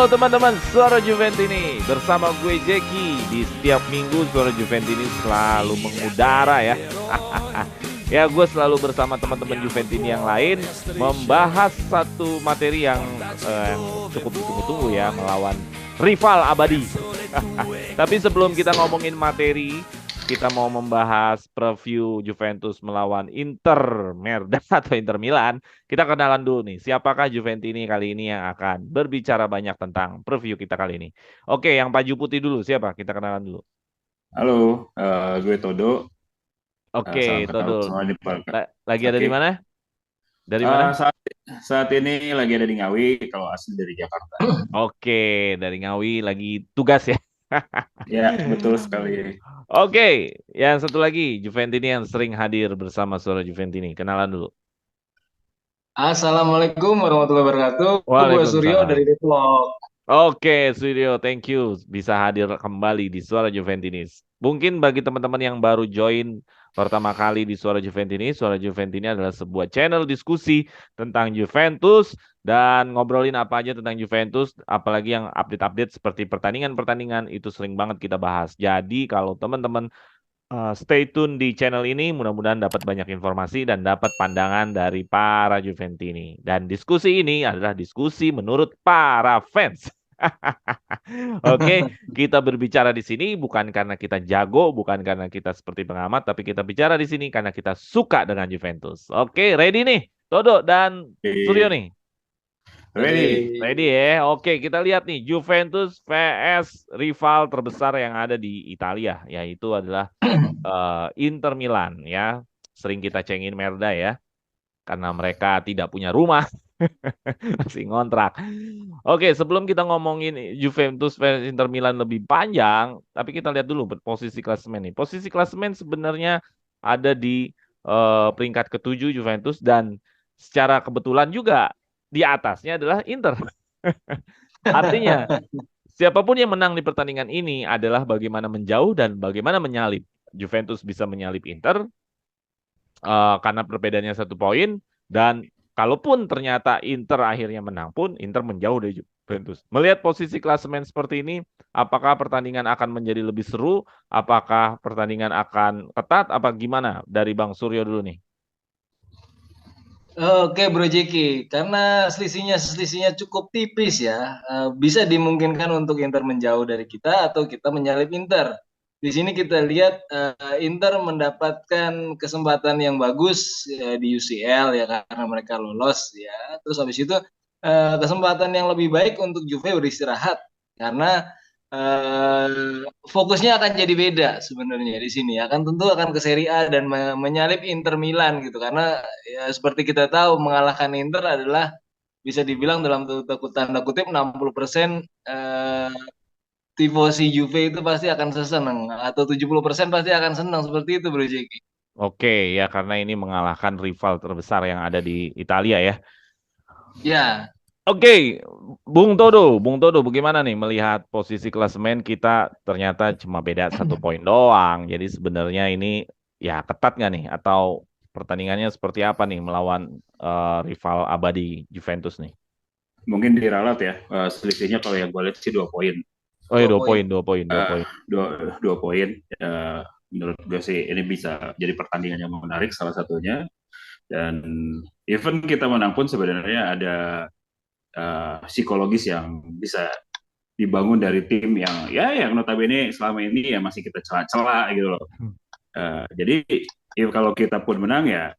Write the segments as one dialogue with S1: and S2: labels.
S1: Halo teman-teman, Suara Juventini bersama gue Jeki. Di setiap minggu Suara Juventini selalu mengudara ya. Ya, gue selalu bersama teman-teman Juventini yang lain membahas satu materi yang cukup ditunggu-tunggu ya, melawan rival abadi. Tapi sebelum kita ngomongin materi, kita mau membahas preview Juventus melawan Inter Merda atau Inter Milan. Kita kenalan dulu nih, siapakah Juventini kali ini yang akan berbicara banyak tentang preview kita kali ini. Oke, yang baju putih dulu siapa? Kita kenalan dulu.
S2: Halo, gue Todo. Salam
S1: Oke,
S2: kenal
S1: Todul.
S2: semua di podcast.
S1: Lagi ada di
S2: Oke.
S1: mana? Dari mana?
S2: Saat ini lagi ada di Ngawi, kalau asli dari Jakarta.
S1: Oke, dari Ngawi lagi tugas ya.
S2: Ya, betul sekali.
S1: Oke, yang satu lagi Juventini yang sering hadir bersama Suara Juventini. Kenalan dulu.
S3: Assalamualaikum warahmatullahi wabarakatuh. Gue Suryo
S1: Waalaikumsalam.
S3: dari Depok.
S1: Oke, Studio, thank you bisa hadir kembali di Suara Juventinis. Mungkin bagi teman-teman yang baru join pertama kali di Suara Juventini adalah sebuah channel diskusi tentang Juventus dan ngobrolin apa aja tentang Juventus, apalagi yang update-update seperti pertandingan-pertandingan itu sering banget kita bahas. Jadi kalau teman-teman stay tune di channel ini, mudah-mudahan dapat banyak informasi dan dapat pandangan dari para Juventini. Dan diskusi ini adalah diskusi menurut para fans. Oke, kita berbicara di sini bukan karena kita jago, bukan karena kita seperti pengamat, tapi kita bicara di sini karena kita suka dengan Juventus. Oke, ready nih, Todo dan Suryo
S2: Oke,
S1: nih.
S2: ready.
S3: Jadi,
S1: Ready ya? Oke, kita lihat nih Juventus vs rival terbesar yang ada di Italia, yaitu adalah Inter Milan ya. Sering kita cengin Merda ya, karena mereka tidak punya rumah, masih ngontrak. Oke, sebelum kita ngomongin Juventus versus Inter Milan lebih panjang, tapi kita lihat dulu posisi klasemen nih. Posisi klasemen sebenarnya ada di peringkat ketujuh Juventus dan secara kebetulan juga di atasnya adalah Inter. Artinya, siapapun yang menang di pertandingan ini adalah bagaimana menjauh dan bagaimana menyalip. Juventus bisa menyalip Inter karena perbedaannya 1 poin dan kalaupun ternyata Inter akhirnya menang pun Inter menjauh dari Juventus. Melihat posisi klasemen seperti ini, apakah pertandingan akan menjadi lebih seru? Apakah pertandingan akan ketat? Apa gimana? Dari Bang Suryo dulu nih.
S3: oke Bro Jeki, karena selisihnya cukup tipis ya, bisa dimungkinkan untuk Inter menjauh dari kita atau kita menyalip Inter. Di sini kita lihat Inter mendapatkan kesempatan yang bagus ya, di UCL ya karena mereka lolos ya. Terus habis itu kesempatan yang lebih baik untuk Juve beristirahat karena fokusnya akan jadi beda sebenarnya di sini akan tentu akan ke Serie A dan menyalip Inter Milan gitu karena ya seperti kita tahu mengalahkan Inter adalah bisa dibilang dalam tanda kutip 60% eh, tifosi Juve itu pasti akan senang atau 70% pasti akan senang seperti itu Bro Jeki.
S1: Oke, ya karena ini mengalahkan rival terbesar yang ada di Italia ya.
S3: Ya,
S1: Oke, Bung Todo, bagaimana nih melihat posisi klasemen kita ternyata cuma beda 1 poin doang. Jadi sebenarnya ini ya ketat nggak nih? Atau pertandingannya seperti apa nih melawan rival abadi Juventus nih?
S2: Mungkin diralat ya, selisihnya kalau yang gue lihat sih 2 poin.
S1: Oh ya
S3: dua poin.
S1: 2
S2: Eh,
S1: poin.
S2: dua poin. Menurut gue sih ini bisa jadi pertandingan yang menarik salah satunya. Dan even kita menang pun sebenarnya ada psikologis yang bisa dibangun dari tim yang notabene selama ini ya masih kita cela-cela gitu loh. Jadi kalau kita pun menang ya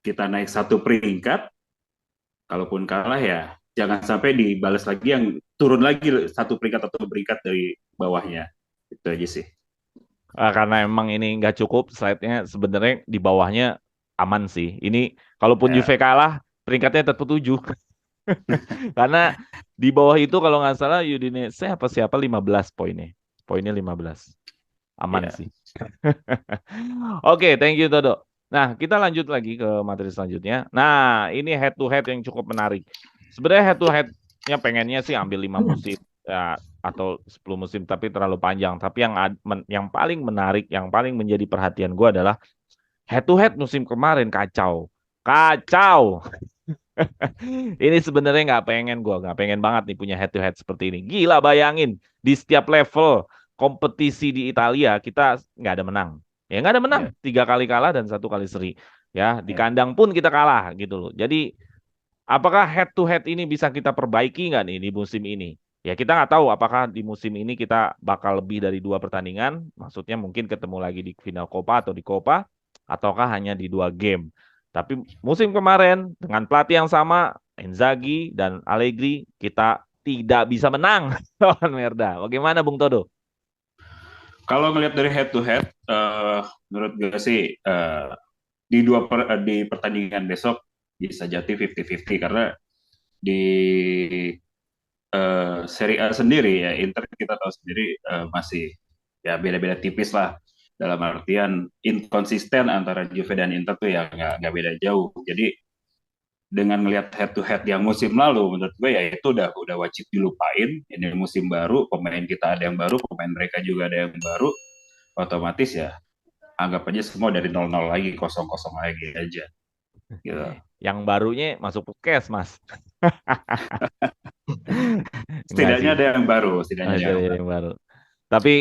S2: kita naik 1 peringkat, kalaupun kalah ya jangan sampai dibalas lagi yang turun lagi 1 peringkat atau peringkat dari bawahnya. Itu aja sih.
S1: Karena emang ini nggak cukup, slide-nya sebenarnya di bawahnya aman sih. Ini kalaupun
S2: Ya,
S1: Juve kalah, peringkatnya tetap 7. Karena di bawah itu kalau nggak salah Udinese apa siapa 15 poinnya. Poinnya 15. Aman
S2: ya.
S1: sih. Oke, thank you Todo. Nah, kita lanjut lagi ke materi selanjutnya. Nah, ini head to head yang cukup menarik. Sebenarnya head to headnya pengennya sih ambil 5 musim ya, atau 10 musim tapi terlalu panjang. Tapi yang paling menarik, yang paling menjadi perhatian gue adalah head to head musim kemarin kacau. Kacau. Ini sebenarnya nggak pengen banget nih punya head to head seperti ini. Gila bayangin di setiap level kompetisi di Italia kita nggak ada menang. Ya nggak ada menang,
S2: Ya,
S1: 3 kali kalah dan 1 kali seri. Ya di
S2: ya.
S1: kandang pun kita kalah gitu loh. Jadi apakah head to head ini bisa kita perbaiki nggak nih di musim ini? Ya kita nggak tahu apakah di musim ini kita bakal lebih dari 2 pertandingan. Maksudnya mungkin ketemu lagi di final Copa atau di Copa, ataukah hanya di 2 game. Tapi musim kemarin dengan pelatih yang sama, Inzaghi dan Allegri, kita tidak bisa menang lawan Merda. Bagaimana Bung Todo?
S2: Kalau ngelihat dari head to head, menurut gue sih di pertandingan besok bisa jadi 50-50 karena di Serie A sendiri ya Inter kita tahu sendiri masih ya beda-beda tipis lah dalam artian inkonsisten antara Juve dan Inter tuh ya nggak beda jauh. Jadi dengan melihat head to head yang musim lalu menurut gue ya itu udah wajib dilupain. Ini musim baru, pemain kita ada yang baru, pemain mereka juga ada yang baru, otomatis ya anggap aja semua dari 0-0 lagi, kosong-kosong lagi aja gitu.
S1: Yang barunya masuk Puskesmas. Enggak
S2: Setidaknya
S1: sih.
S2: ada yang baru, setidaknya ada
S1: Ada
S2: yang baru.
S1: yang baru. Tapi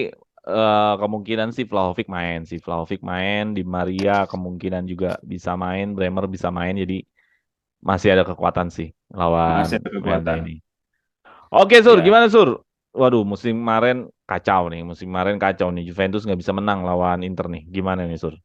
S1: kemungkinan sih Vlahovic main sih. Vlahovic main, Di Maria kemungkinan juga bisa main, Bremer bisa main. Jadi masih ada kekuatan sih lawan
S2: Masih ada
S1: Merda
S2: kekuatan.
S1: ini. Oke Sur,
S2: Ya,
S1: gimana Sur? Waduh, musim kemarin kacau nih. Musim kemarin kacau nih. Juventus nggak bisa menang lawan Inter nih. Gimana nih Sur?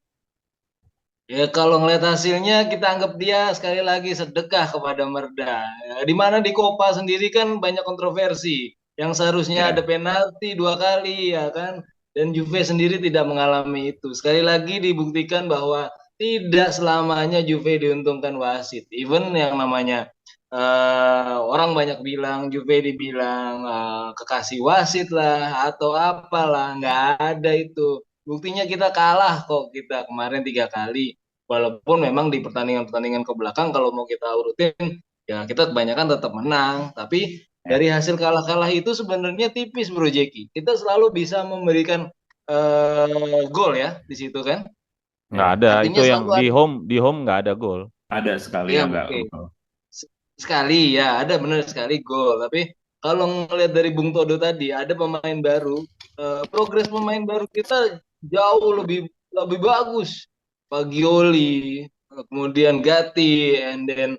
S3: Ya kalau ngeliat hasilnya kita anggap dia sekali lagi sedekah kepada Merda. Ya, di mana di Copa sendiri kan banyak kontroversi. Yang seharusnya ada
S2: ya.
S3: penalti 2 kali ya kan. Dan Juve sendiri tidak mengalami itu. Sekali lagi dibuktikan bahwa tidak selamanya Juve diuntungkan wasit. Even yang namanya orang banyak bilang Juve dibilang kekasih wasit lah atau apalah. Nggak ada itu. Buktinya kita kalah kok kita kemarin 3 kali. Walaupun memang di pertandingan-pertandingan ke belakang kalau mau kita urutin ya kita kebanyakan tetap menang. Tapi
S2: Ya.
S3: dari hasil kalah-kalah itu sebenarnya tipis Bro Jeki. Kita selalu bisa memberikan gol ya di situ kan.
S1: Nggak
S2: Ya.
S1: ada. Itu
S3: Artinya
S1: yang
S3: selalu ada.
S1: di home nggak ada gol.
S2: Ada sekali
S3: Ya
S2: yang nggak
S3: oke.
S2: gol.
S3: Sekali ya ada benar sekali gol. Tapi kalau ngelihat dari Bung Todo tadi ada pemain baru, progres pemain baru kita jauh lebih lebih bagus. Pagioli, kemudian Gatti, and then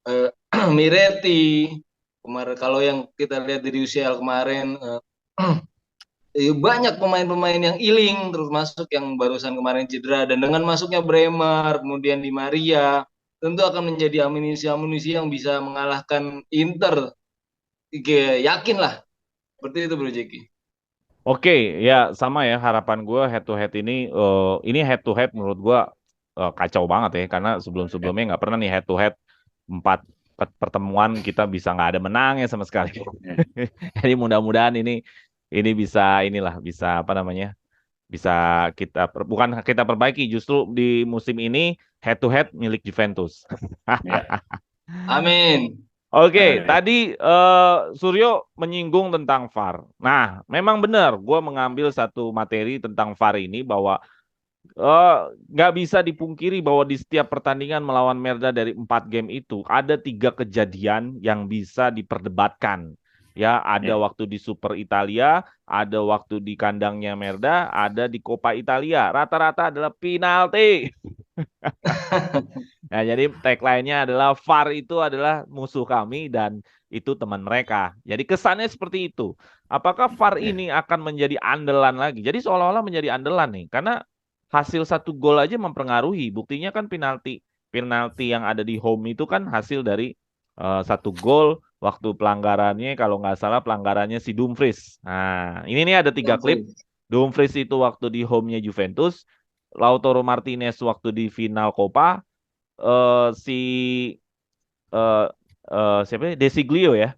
S3: eh, Miretti. Kemarin kalau yang kita lihat dari UCL kemarin banyak pemain-pemain yang iling terus masuk yang barusan kemarin cedera dan dengan masuknya Bremer kemudian Di Maria tentu akan menjadi amunisi-amunisi yang bisa mengalahkan Inter. Yakin lah seperti itu Bro Jeki.
S1: Oke, ya sama ya harapan gue head to head ini head to head menurut gue kacau banget ya karena
S2: Ya.
S1: sebelum-sebelumnya nggak pernah nih head to head 4 pertemuan kita bisa nggak ada menangnya sama sekali.
S2: Ya.
S1: Jadi mudah-mudahan ini bisa inilah bisa apa namanya bisa bukan kita perbaiki justru di musim ini head to head milik Juventus.
S2: Ya.
S3: Amin.
S1: Oke,
S2: Oke.
S1: tadi Suryo menyinggung tentang VAR. Nah, memang benar, gue mengambil satu materi tentang VAR ini bahwa eh, nggak bisa dipungkiri bahwa di setiap pertandingan melawan Merda dari 4 game itu ada 3 kejadian yang bisa diperdebatkan. Ya, ada
S2: Ya.
S1: waktu di Super Italia, ada waktu di kandangnya Merda, ada di Coppa Italia. Rata-rata adalah penalti. Nah, jadi tagline-nya adalah VAR itu adalah musuh kami dan itu teman mereka. Jadi kesannya seperti itu. Apakah VAR
S2: Ya.
S1: ini akan menjadi andalan lagi? Jadi seolah-olah menjadi andalan nih, karena hasil 1 gol aja mempengaruhi. Buktinya kan penalti, penalti yang ada di home itu kan hasil dari 1 gol. Waktu pelanggarannya, kalau nggak salah pelanggarannya si Dumfries. Nah, ini nih ada 3 klip. Dumfries itu waktu di home-nya Juventus, Lautaro Martinez waktu di final Copa, si eh siapa ya? Desiglio ya.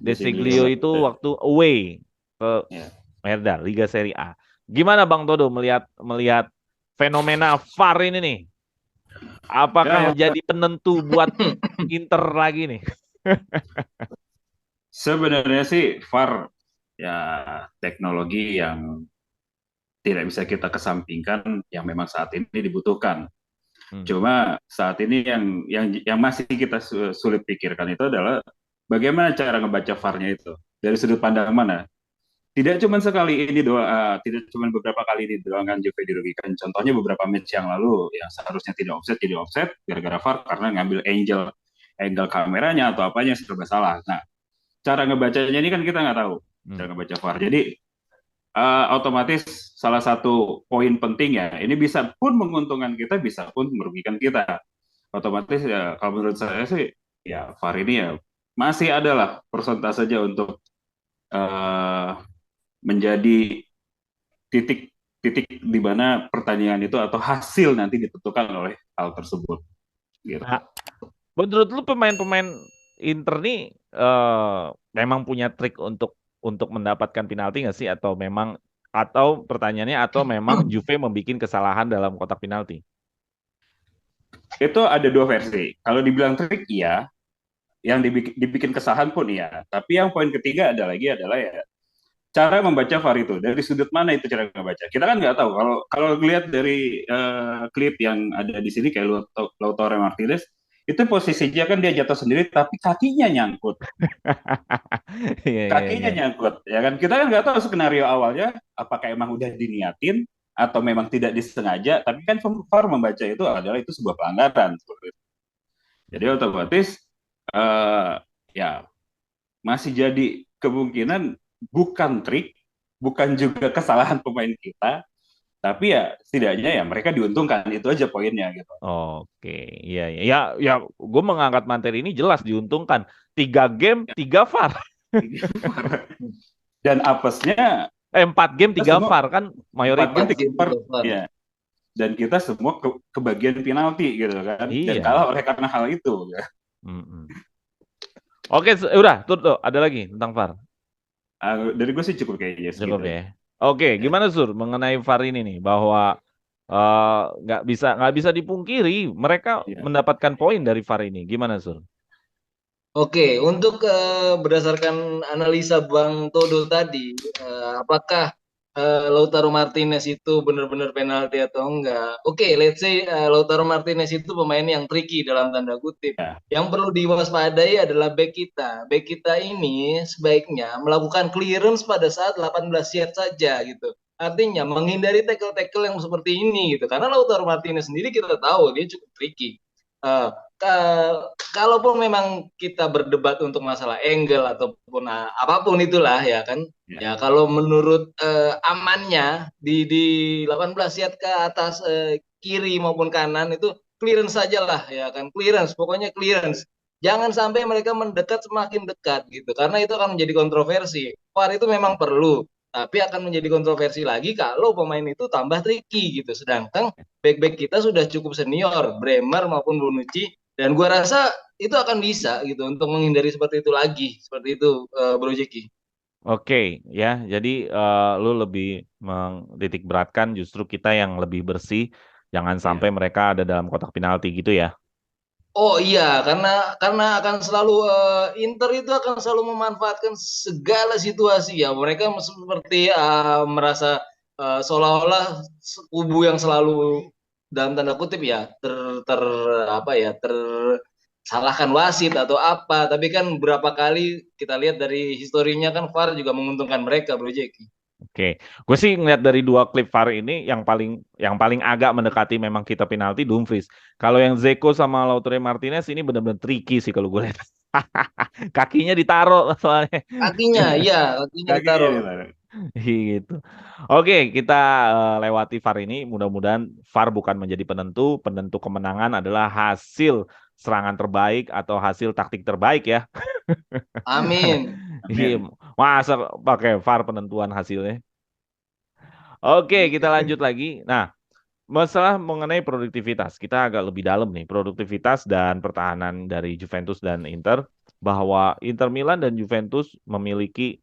S1: Desiglio
S2: Desiglio.
S1: itu waktu away ke
S2: Ya.
S1: Merda Liga Serie A. Gimana Bang Todo melihat melihat fenomena VAR ini nih?
S2: Ya,
S1: Apakah
S2: ya.
S1: jadi penentu buat Inter lagi nih?
S2: Sebenarnya sih VAR ya teknologi yang tidak bisa kita kesampingkan yang memang saat ini dibutuhkan. Cuma saat ini yang masih kita sulit pikirkan itu adalah bagaimana cara ngebaca VAR-nya itu dari sudut pandang mana. Tidak cuma sekali ini doang, tidak cuma beberapa kali ini doang kan Juve dirugikan. Contohnya beberapa match yang lalu yang seharusnya tidak offset jadi offset gara-gara VAR karena ngambil angle kameranya atau apanya serba salah. Nah, cara ngebacanya ini kan kita nggak tahu cara ngebaca VAR. Jadi otomatis salah satu poin penting ya, ini bisa pun menguntungkan kita, bisa pun merugikan kita. Otomatis ya kalau menurut saya sih ya VAR ini ya masih adalah persentase saja untuk uh, menjadi titik di mana pertandingan itu atau hasil nanti ditentukan oleh hal tersebut. Gitu.
S1: Nah, menurut lu pemain-pemain Inter nih memang punya trik untuk mendapatkan penalti nggak sih, atau pertanyaannya memang Juve membuat kesalahan dalam kotak penalti?
S2: Itu ada dua versi. Kalau dibilang trik iya, yang dibikin kesalahan pun iya. Tapi yang poin ketiga adalah ya cara membaca VAR itu dari sudut mana itu cara membaca. Kita kan nggak tahu. Kalau lihat dari klip yang ada di sini kayak Lautaro Martinez, itu posisinya kan dia jatuh sendiri tapi kakinya nyangkut. Kakinya nyangkut, ya kan? Kita kan nggak tahu skenario awalnya apakah emang udah diniatin atau memang tidak disengaja. Tapi kan VAR membaca itu adalah itu sebuah pelanggaran. Jadi otomatis ya masih jadi kemungkinan bukan trik, bukan juga kesalahan pemain kita, tapi ya setidaknya ya mereka diuntungkan, itu aja poinnya gitu.
S1: Oke, iya. Ya, gue mengangkat materi ini jelas diuntungkan. 3 game, 3 VAR.
S2: Dan apesnya
S1: 4 game, 3 VAR kan mayoritas.
S2: 4 game, 3 VAR, ya. Dan kita semua kebagian penalti gitu kan, dan
S1: Iya.
S2: kalah oleh karena hal itu.
S1: Oke, udah tuh ada lagi tentang VAR.
S2: Dari gue sih cukup kayaknya
S1: cukup ya. Oke, gimana Sur mengenai VAR ini nih, bahwa nggak bisa dipungkiri mereka mendapatkan poin dari VAR ini. Gimana Sur?
S3: Oke, untuk berdasarkan analisa Bang Todo tadi, apakah Lautaro Martinez itu benar-benar penalti atau enggak? Oke, let's say Lautaro Martinez itu pemain yang tricky dalam tanda kutip. Yang perlu diwaspadai adalah back kita. Back kita ini sebaiknya melakukan clearance pada saat 18 yard saja gitu. Artinya menghindari tackle-tackle yang seperti ini gitu. Karena Lautaro Martinez sendiri kita tahu dia cukup tricky. Kalaupun memang kita berdebat untuk masalah angle ataupun apapun itulah ya kan, ya kalau menurut amannya di 18 yard ke atas kiri maupun kanan itu clearance saja lah ya kan, clearance, pokoknya clearance. Jangan sampai mereka mendekat semakin dekat gitu, karena itu akan menjadi kontroversi. VAR itu memang perlu, tapi akan menjadi kontroversi lagi kalau pemain itu tambah tricky gitu. Sedangkan back-back kita sudah cukup senior, Bremer maupun Bonucci, dan gua rasa itu akan bisa gitu untuk menghindari seperti itu lagi, seperti itu Bro Jeki.
S1: Oke, ya, jadi lu lebih menitik beratkan justru kita yang lebih bersih, jangan sampai mereka ada dalam kotak penalti gitu ya.
S3: Oh iya, karena akan selalu Inter itu akan selalu memanfaatkan segala situasi ya. Mereka seperti merasa seolah-olah kubu yang selalu dalam tanda kutip ya tersalahkan wasit atau apa. Tapi kan berapa kali kita lihat dari historinya kan VAR juga menguntungkan mereka, Bro Jeki.
S1: Oke, gue sih ngeliat dari 2 klip VAR ini yang paling agak mendekati memang kita penalti Dumfries. Kalau yang Zeko sama Lautaro Martinez ini benar-benar tricky sih kalau gue lihat. Kakinya ditaruh soalnya.
S3: Kakinya ditaruh.
S1: Gitu. Oke, kita lewati VAR ini. Mudah-mudahan VAR bukan menjadi penentu kemenangan adalah hasil serangan terbaik atau hasil taktik terbaik ya.
S3: Amin.
S1: Masa pakai VAR penentuan hasilnya. Oke, kita lanjut lagi. Nah, masalah mengenai produktivitas. Kita agak lebih dalam nih. Produktivitas dan pertahanan dari Juventus dan Inter. Bahwa Inter Milan dan Juventus memiliki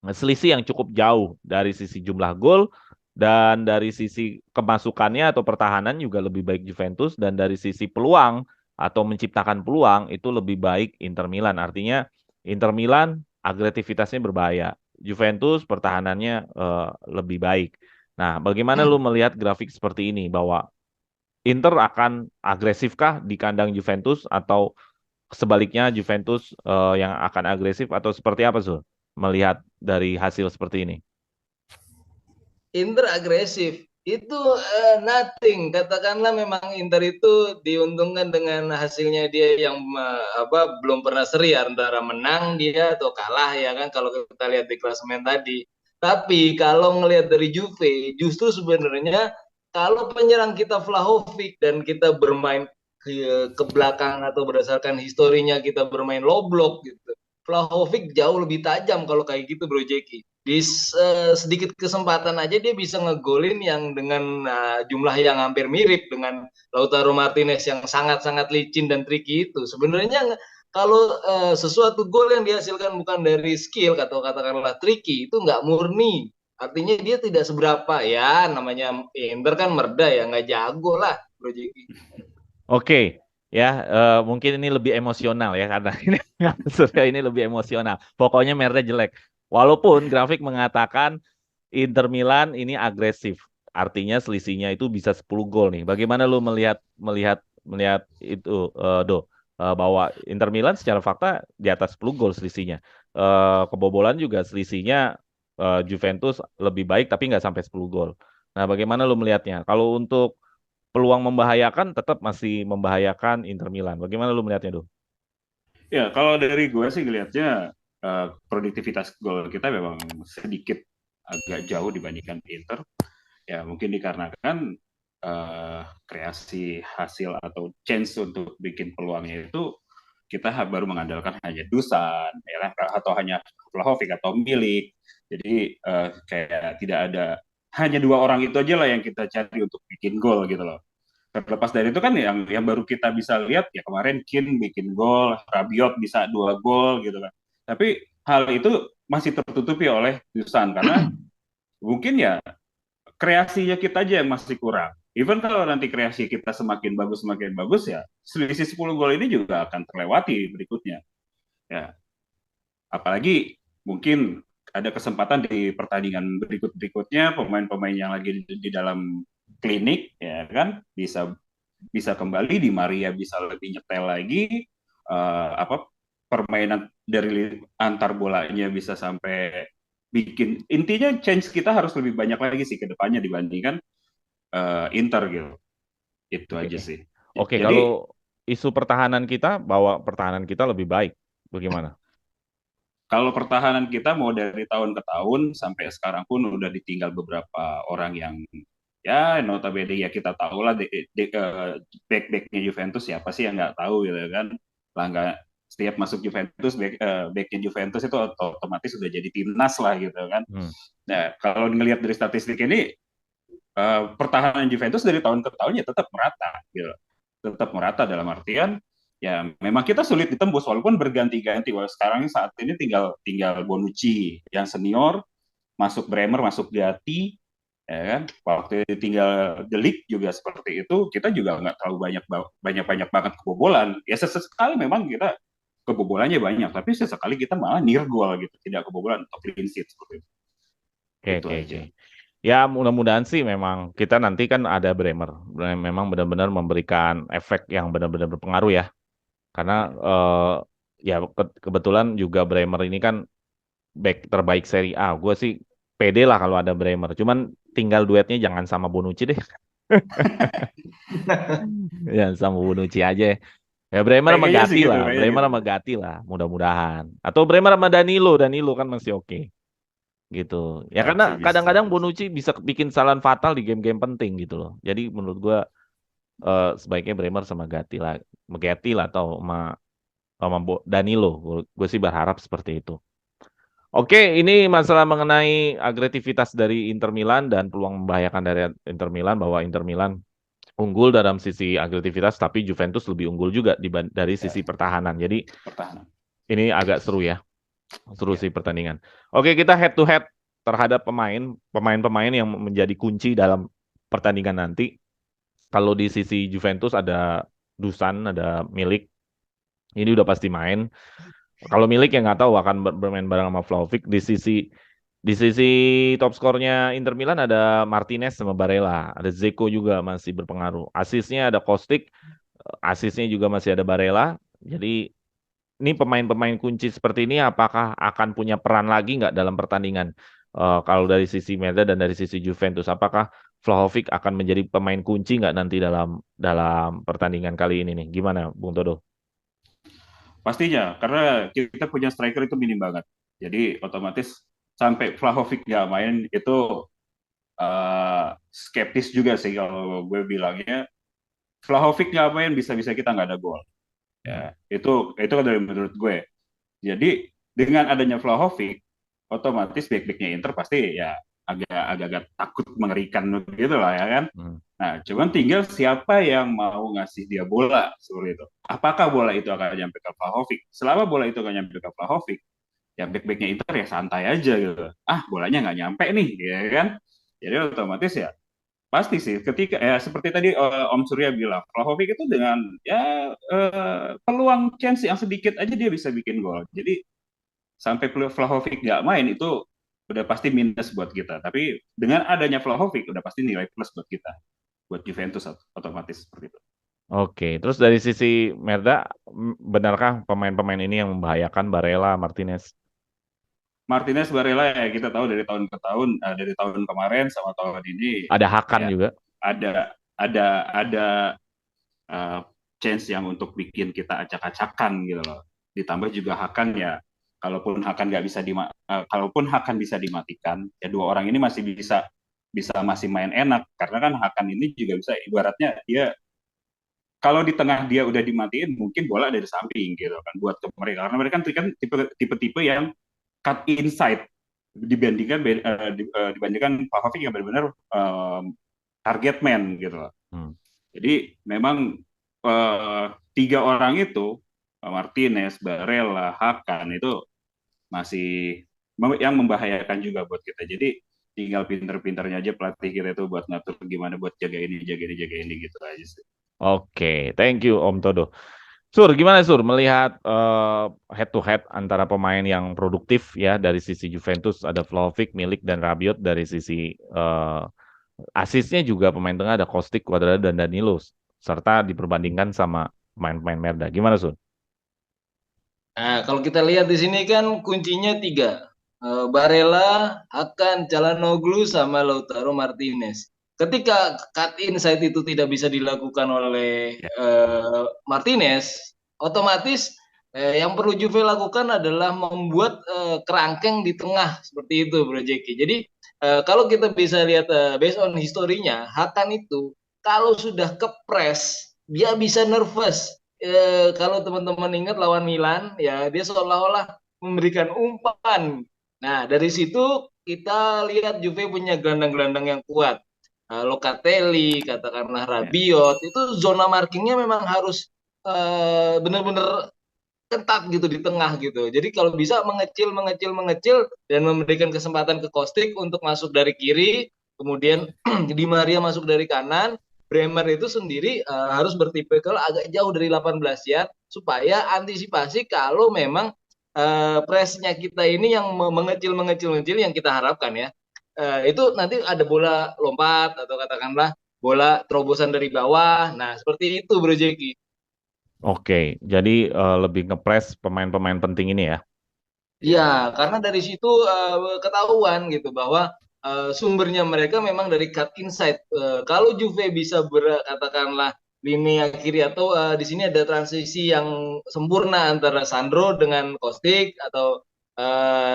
S1: selisih yang cukup jauh dari sisi jumlah gol. Dan dari sisi kemasukannya atau pertahanan juga lebih baik Juventus. Dan dari sisi peluang atau menciptakan peluang itu lebih baik Inter Milan. Artinya Inter Milan agresivitasnya berbahaya. Juventus pertahanannya lebih baik. Nah, bagaimana lu melihat grafik seperti ini bahwa Inter akan agresifkah di kandang Juventus atau sebaliknya Juventus yang akan agresif atau seperti apa Zul? Melihat dari hasil seperti ini.
S3: Inter agresif itu nothing, katakanlah memang Inter itu diuntungkan dengan hasilnya dia yang belum pernah seri antara menang dia atau kalah ya kan kalau kita lihat di klasemen tadi. Tapi kalau ngelihat dari Juve justru sebenarnya kalau penyerang kita Vlahovic dan kita bermain ke belakang atau berdasarkan historinya kita bermain low block gitu, Vlahovic jauh lebih tajam kalau kayak gitu Bro Jeki. Di sedikit kesempatan aja dia bisa ngegolin yang dengan jumlah yang hampir mirip dengan Lautaro Martinez yang sangat-sangat licin dan tricky itu. Sebenarnya kalau sesuatu gol yang dihasilkan bukan dari skill atau katakanlah tricky itu nggak murni. Artinya dia tidak seberapa ya, namanya Inter kan merda ya, nggak jago lah Bro Jeki.
S1: Oke, ya mungkin ini lebih emosional ya karena ini Surya ini lebih emosional. Pokoknya mereka jelek. Walaupun grafik mengatakan Inter Milan ini agresif, artinya selisihnya itu bisa 10 gol nih. Bagaimana lu melihat melihat melihat itu bahwa Inter Milan secara fakta di atas 10 gol selisihnya. Kebobolan juga selisihnya Juventus lebih baik tapi nggak sampai 10 gol. Nah, bagaimana lu melihatnya? Kalau untuk peluang membahayakan tetap masih membahayakan Inter Milan. Bagaimana lu melihatnya, Do?
S2: Ya, kalau dari gue sih ngelihatnya produktivitas gol kita memang sedikit agak jauh dibandingkan Inter. Ya, mungkin dikarenakan kreasi hasil atau chance untuk bikin peluangnya itu kita baru mengandalkan hanya Dusan, ya, atau hanya Vlahovic atau Milik. Jadi kayak tidak ada hanya dua orang itu aja lah yang kita cari untuk bikin gol gitu loh. Terlepas dari itu kan yang baru kita bisa lihat ya kemarin Kin bikin gol, Rabiot bisa 2 gol gitu kan. Tapi hal itu masih tertutupi oleh Dusan karena mungkin ya kreasinya kita aja yang masih kurang. Even kalau nanti kreasi kita semakin bagus ya selisih 10 gol ini juga akan terlewati berikutnya. Ya, apalagi mungkin ada kesempatan di pertandingan berikutnya pemain-pemain yang lagi di dalam klinik ya kan bisa kembali, di Maria bisa lebih nyetel lagi, permainan dari antar bolanya bisa sampai bikin, intinya change kita harus lebih banyak lagi sih ke depannya dibandingkan Inter gitu. Itu
S1: Oke.
S2: aja sih.
S1: Oke,
S2: Jadi
S1: kalau isu pertahanan kita bahwa pertahanan kita lebih baik, bagaimana?
S2: kalau pertahanan kita mau dari tahun ke tahun sampai sekarang pun udah ditinggal beberapa orang yang ya notabene ya kita tahu lah back-backnya Juventus siapa sih yang nggak tahu gitu kan. Lah nggak, setiap masuk Juventus backnya Juventus itu otomatis sudah jadi timnas lah gitu kan. Nah kalau ngelihat dari statistik ini pertahanan Juventus dari tahun ke tahun ya tetap merata gitu. Tetap merata dalam artian ya memang kita sulit ditembus walaupun berganti-ganti. Walaupun sekarang saat ini tinggal Bonucci yang senior, masuk Bremer, masuk Gatti, ya kan. Waktu tinggal De Ligt juga seperti itu, kita juga nggak terlalu banyak banget kebobolan. Ya sesekali memang kita kebobolannya banyak, tapi sesekali kita malah near goal gitu, tidak kebobolan atau clean sheet seperti itu. Itu aja.
S1: Ya mudah-mudahan sih memang kita nanti kan ada Bremer, memang benar-benar memberikan efek yang benar-benar berpengaruh ya. Karena ya kebetulan juga Bremer ini kan back terbaik Serie A. Gue sih pede lah kalau ada Bremer. Cuman tinggal duetnya jangan sama Bonucci deh. Ya sama Bonucci aja. Ya Bremer sama
S2: Kayaknya sih
S1: Gatti
S2: gitu,
S1: lah.
S2: kayaknya
S1: Bremer
S2: gitu.
S1: sama Gatti lah. Mudah-mudahan. Atau Bremer sama Danilo. Danilo kan masih oke. Gitu. Ya karena kadang-kadang
S2: Bisa.
S1: Bonucci bisa bikin kesalahan fatal di game-game penting gitu loh. Jadi menurut gue sebaiknya Bremer sama Gatti lah. Gatti lah atau sama Danilo. Gue sih berharap seperti itu. Oke, ini masalah mengenai agresivitas dari Inter Milan dan peluang membahayakan dari Inter Milan, bahwa Inter Milan unggul dalam sisi agresivitas, tapi Juventus lebih unggul juga dari sisi pertahanan. Jadi
S2: Pertahanan.
S1: ini agak seru ya, seru sih pertandingan. Oke, kita head to head terhadap pemain-pemain yang menjadi kunci dalam pertandingan nanti. Kalau di sisi Juventus ada Dusan, ada Milik, ini udah pasti main. Kalau Milik yang nggak tahu akan bermain bareng sama Vlahovic. Di sisi Di sisi top skornya Inter Milan ada Martinez sama Barella, ada Zeko juga masih berpengaruh. Asisnya ada Kostic, asisnya juga masih ada Barella. Jadi ini pemain-pemain kunci seperti ini apakah akan punya peran lagi nggak dalam pertandingan? Kalau dari sisi Merda dan dari sisi Juventus, apakah Vlahovic akan menjadi pemain kunci nggak nanti dalam dalam pertandingan kali ini nih? Gimana, Bung Todo?
S2: Pastinya, karena kita punya striker itu minim banget. Jadi otomatis sampai Vlahovic nggak main itu skeptis juga sih kalau gue bilangnya. Vlahovic nggak main bisa-bisa kita nggak ada gol. Ya, itu dari menurut gue. Jadi dengan adanya Vlahovic, otomatis back-backnya Inter pasti ya agak-agak takut mengerikan gitu lah ya kan.
S1: Hmm.
S2: Nah, cuman tinggal siapa yang mau ngasih dia bola seperti itu. Apakah bola itu akan nyampe ke Vlahovic? Selama bola itu akan nyampe ke Vlahovic, ya back-backnya Inter ya santai aja gitu. Ah, bolanya nggak nyampe nih, ya kan? Jadi otomatis ya pasti sih ketika ya seperti tadi Om Surya bilang, Vlahovic itu dengan ya peluang chance yang sedikit aja dia bisa bikin gol. Jadi sampai Vlahovic nggak main itu udah pasti minus buat kita. Tapi dengan adanya Vlahovic udah pasti nilai plus buat kita, buat Juventus otomatis seperti itu.
S1: Oke, terus dari sisi Merda, benarkah pemain-pemain ini yang membahayakan Barella, Martinez?
S2: Martinez Barella ya kita tahu dari tahun ke tahun, dari tahun kemarin sama tahun ini
S1: Ada Hakan
S2: ya
S1: juga.
S2: ada uh, chance yang untuk bikin kita acak-acakan gitu loh. Ditambah juga Hakan ya, kalaupun Hakan bisa dimatikan, ya dua orang ini masih bisa masih main enak karena kan Hakan ini juga bisa ibaratnya dia kalau di tengah dia udah dimatiin mungkin bola dari samping gitu kan buat ke mereka karena mereka kan tipe-tipe yang cut inside dibandingkan Vlahovic yang benar-benar target man gitu loh. Jadi memang tiga orang itu Martinez, Barella, Hakan itu masih yang membahayakan juga buat kita. Jadi tinggal pinter-pinternya aja pelatih kita itu buat ngatur gimana buat jaga ini, jaga ini gitu aja sih.
S1: Oke, thank you Om Todo. Sur, gimana Sur melihat head to head antara pemain yang produktif ya dari sisi Juventus ada Vlahovic, Milik dan Rabiot, dari sisi asisnya juga pemain tengah ada Kostic, Cuadrado dan Danilo, serta diperbandingkan sama pemain-pemain Merda. Gimana Sur?
S3: Nah, kalau kita lihat di sini kan kuncinya tiga. Barella, Hakan, Calhanoglu, sama Lautaro Martinez. Ketika cut inside itu tidak bisa dilakukan oleh Martinez, otomatis yang perlu Juve lakukan adalah membuat kerangkeng di tengah seperti itu, Bro Jeki. Jadi kalau kita bisa lihat based on historinya, Hakan itu kalau sudah kepres, dia bisa nervous. Kalau teman-teman ingat lawan Milan, ya dia seolah-olah memberikan umpan. Nah, dari situ kita lihat Juve punya gelandang-gelandang yang kuat. Locatelli, katakanlah Rabiot, itu zona markingnya memang harus benar-benar ketat gitu di tengah gitu. Jadi kalau bisa mengecil dan memberikan kesempatan ke Kostic untuk masuk dari kiri, kemudian Di Maria masuk dari kanan, Bremer itu sendiri harus bertipikal agak jauh dari 18 yard supaya antisipasi kalau memang presnya kita ini yang mengecil yang kita harapkan ya. Itu nanti ada bola lompat atau katakanlah bola terobosan dari bawah. Nah, seperti itu Bro Jeki.
S1: Oke, jadi lebih ngepres pemain-pemain penting ini ya.
S3: Iya, karena dari situ ketahuan gitu bahwa sumbernya mereka memang dari cut inside. Kalau Juve bisa katakanlah lini kiri atau di sini ada transisi yang sempurna antara Sandro dengan Kostic atau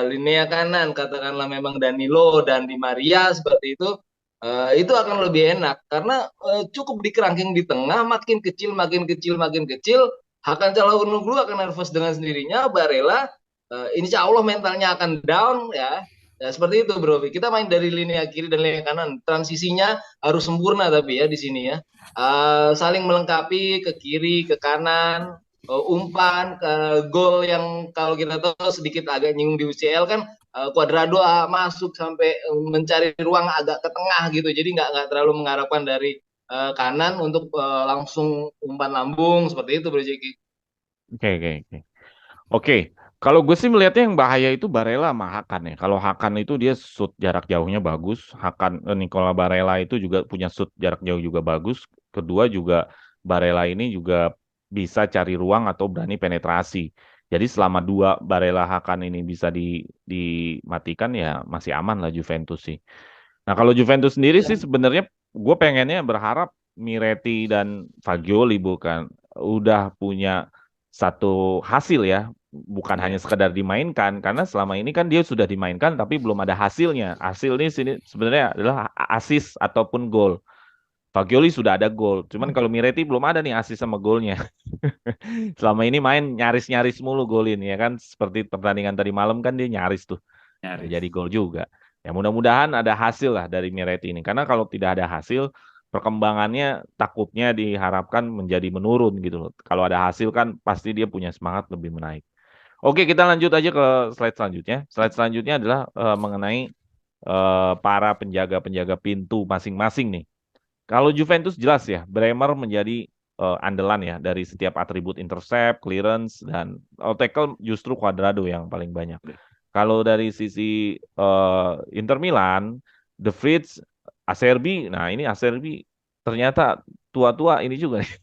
S3: lini kanan katakanlah memang Danilo dan Di Maria seperti itu akan lebih enak karena cukup dikerangking di tengah makin kecil Hakan Calhanoglu akan nervous dengan sendirinya Barella insya Allah mentalnya akan down ya. Ya seperti itu bro. Kita main dari lini kiri dan lini kanan. Transisinya harus sempurna tapi ya di sini ya. Saling melengkapi ke kiri, ke kanan, umpan, gol yang kalau kita tahu sedikit agak nyinggung di UCL kan Cuadrado masuk sampai mencari ruang agak ke tengah gitu. Jadi nggak terlalu mengharapkan dari kanan untuk langsung umpan lambung seperti itu bro Jeki.
S1: Oke. Oke, Kalau gue sih melihatnya yang bahaya itu Barella sama Hakan ya. Kalau Hakan itu dia shoot jarak jauhnya bagus. Nicola Barella itu juga punya shoot jarak jauh juga bagus. Kedua juga Barella ini juga bisa cari ruang atau berani penetrasi. Jadi selama dua Barella Hakan ini bisa dimatikan ya masih aman lah Juventus sih. Nah kalau Juventus sendiri sih sebenarnya gue pengennya berharap Miretti dan Fagioli bukan udah punya satu hasil ya, bukan hanya
S2: Ya,
S1: sekedar dimainkan karena selama ini kan dia sudah dimainkan tapi belum ada hasilnya. Hasil ini sini sebenarnya adalah assist ataupun gol. Fagioli sudah ada gol, cuman kalau Miretti belum ada nih assist sama golnya. Selama ini main nyaris-nyaris mulu golin ya kan, seperti pertandingan tadi malam kan dia nyaris tuh nggak
S2: nyaris.
S1: jadi gol juga. Ya mudah-mudahan ada hasil lah dari Miretti ini. Karena kalau tidak ada hasil, perkembangannya takutnya diharapkan menjadi menurun gitu loh. Kalau ada hasil kan pasti dia punya semangat lebih menaik. Oke, kita lanjut aja ke slide selanjutnya. Slide selanjutnya adalah mengenai para penjaga-penjaga pintu masing-masing nih. Kalau Juventus jelas ya, Bremer menjadi andalan ya dari setiap atribut intercept, clearance, dan tackle justru Cuadrado yang paling banyak. Kalau dari sisi Inter Milan, De Vrij, Acerbi, nah ini Acerbi ternyata tua-tua ini juga nih.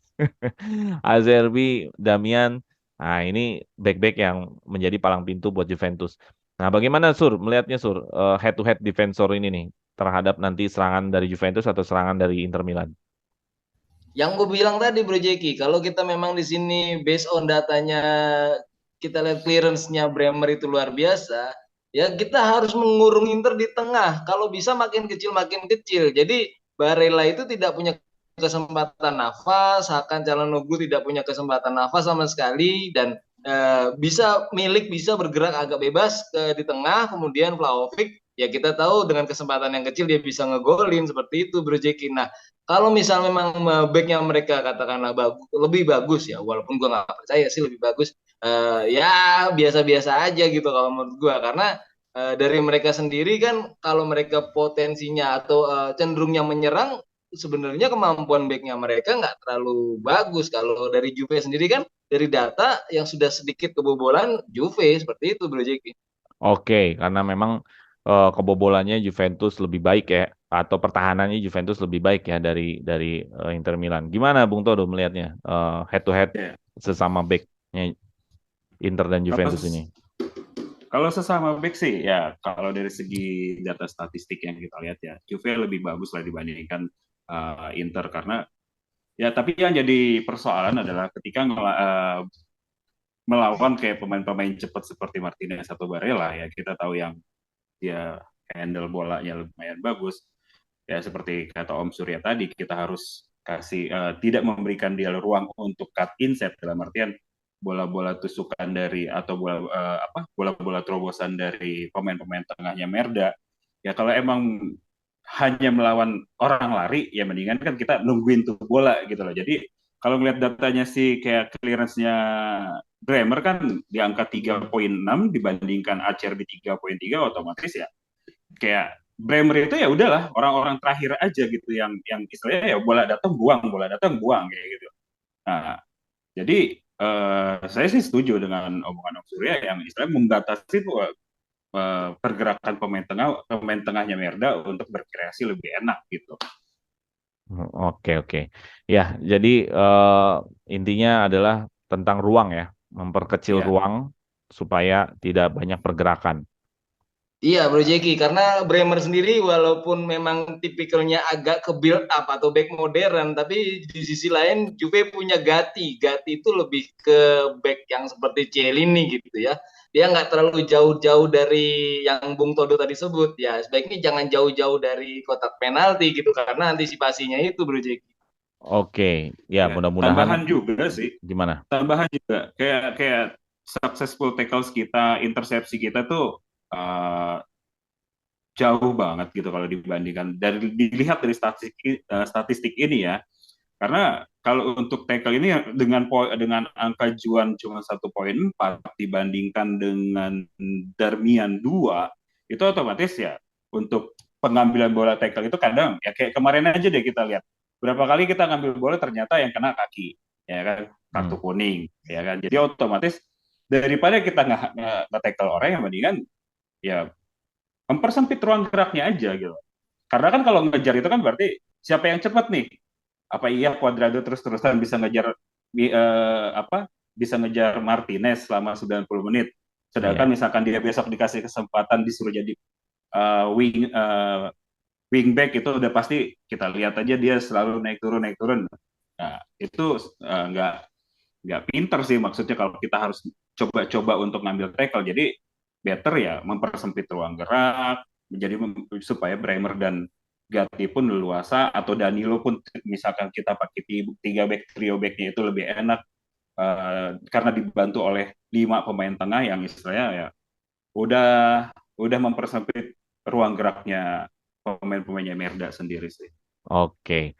S1: Acerbi, Damian, nah ini back-back yang menjadi palang pintu buat Juventus. Nah bagaimana Sur, melihatnya Sur, head-to-head defensor ini nih, terhadap nanti serangan dari Juventus atau serangan dari Inter Milan?
S3: Yang gue bilang tadi Bro Jeki, kalau kita memang di sini based on datanya kita lihat clearance-nya Bremer itu luar biasa, ya kita harus mengurung Inter di tengah. Kalau bisa makin kecil makin kecil. Jadi Barella itu tidak punya kesempatan nafas, Hakan Calhanoglu tidak punya kesempatan nafas sama sekali dan bisa bisa bergerak agak bebas di tengah, kemudian Vlahovic ya kita tahu dengan kesempatan yang kecil dia bisa ngegolin seperti itu Bro Jeki. Nah, kalau misal memang backnya mereka katakanlah lebih bagus ya, walaupun gue nggak percaya sih lebih bagus, ya biasa-biasa aja gitu kalau menurut gue, karena dari mereka sendiri kan kalau mereka potensinya atau cenderungnya menyerang, sebenarnya kemampuan backnya mereka nggak terlalu bagus. Kalau dari Juve sendiri kan dari data yang sudah sedikit kebobolan Juve seperti itu Bro Jeki.
S1: Oke, karena memang kebobolannya Juventus lebih baik ya, atau pertahanannya Juventus lebih baik ya dari Inter Milan. Gimana Bung Todo melihatnya head to head
S2: Ya.
S1: sesama backnya Inter dan
S2: Kalau
S1: Juventus ini?
S2: kalau sesama back sih ya, kalau dari segi data statistik yang kita lihat ya, Juve lebih bagus lah dibandingkan Inter, karena ya tapi yang jadi persoalan adalah ketika melawan kayak pemain-pemain cepat seperti Martinez atau Barella, ya kita tahu yang dia handle bolanya lumayan bagus. Ya seperti kata Om Surya tadi, kita harus kasih tidak memberikan dia ruang untuk cut inside, dalam artian bola-bola tusukan dari atau bola-bola terobosan dari pemain-pemain tengahnya Merda. Ya kalau emang hanya melawan orang lari, ya mendingan kan kita nungguin tuh bola gitu loh. Jadi kalau ngeliat datanya sih kayak clearance-nya Bremer kan di angka 3,6 dibandingkan Acer di 3,3, otomatis ya kayak Bremer itu ya udahlah orang-orang terakhir aja gitu yang istilahnya ya bola datang buang kayak gitu. Nah, jadi saya sih setuju dengan omongan Om Surya yang istilahnya membatasi pergerakan pemain tengahnya Merda untuk berkreasi lebih enak gitu.
S1: Oke, oke. Ya, jadi intinya adalah tentang ruang ya, memperkecil
S2: Ya,
S1: ruang supaya tidak banyak pergerakan.
S3: Iya Bro Jeki, karena Bremer sendiri walaupun memang tipikalnya agak ke build up atau back modern, tapi di sisi lain Juve punya Gatti. Gatti itu lebih ke back yang seperti Chiellini gitu ya. Dia nggak terlalu jauh-jauh dari yang Bung Todo tadi sebut. Ya sebaiknya jangan jauh-jauh dari kotak penalti gitu, karena antisipasinya itu Bro Jeki.
S1: Oke, ya
S2: ya.
S1: mudah-mudahan
S2: Tambahan juga sih,
S1: gimana?
S2: tambahan juga kayak successful tackles kita, intersepsi kita tuh jauh banget gitu kalau dibandingkan dari dilihat dari statistik ini ya. Karena kalau untuk tackle ini dengan angka Juan cuma 1,4 dibandingkan dengan Darmian 2, itu otomatis ya untuk pengambilan bola tackle itu kadang ya kayak kemarin aja deh kita lihat berapa kali kita ngambil bola ternyata yang kena kaki, ya kan, kartu kuning, ya kan. Jadi otomatis daripada kita nge-tackle orang, yang mendingan ya mempersempit ruang geraknya aja gitu. Karena kan kalau ngejar itu kan berarti siapa yang cepat nih? Apa iya Cuadrado terus-terusan bisa ngejar bisa ngejar Martinez selama 90 menit. Sedangkan
S1: Iya.
S2: misalkan dia besok dikasih kesempatan disuruh jadi wingback, itu udah pasti kita lihat aja dia selalu naik turun. Nah, itu nggak pinter sih, maksudnya kalau kita harus coba-coba untuk ngambil tackle. Jadi better ya mempersempit ruang gerak, menjadi supaya Bremer dan Gatti pun leluasa, atau Danilo pun misalkan kita pakai tiga back, trio backnya itu lebih enak karena dibantu oleh 5 pemain tengah yang istilahnya ya udah mempersempit ruang geraknya pemain-pemainnya Merda sendiri sih.
S1: Oke.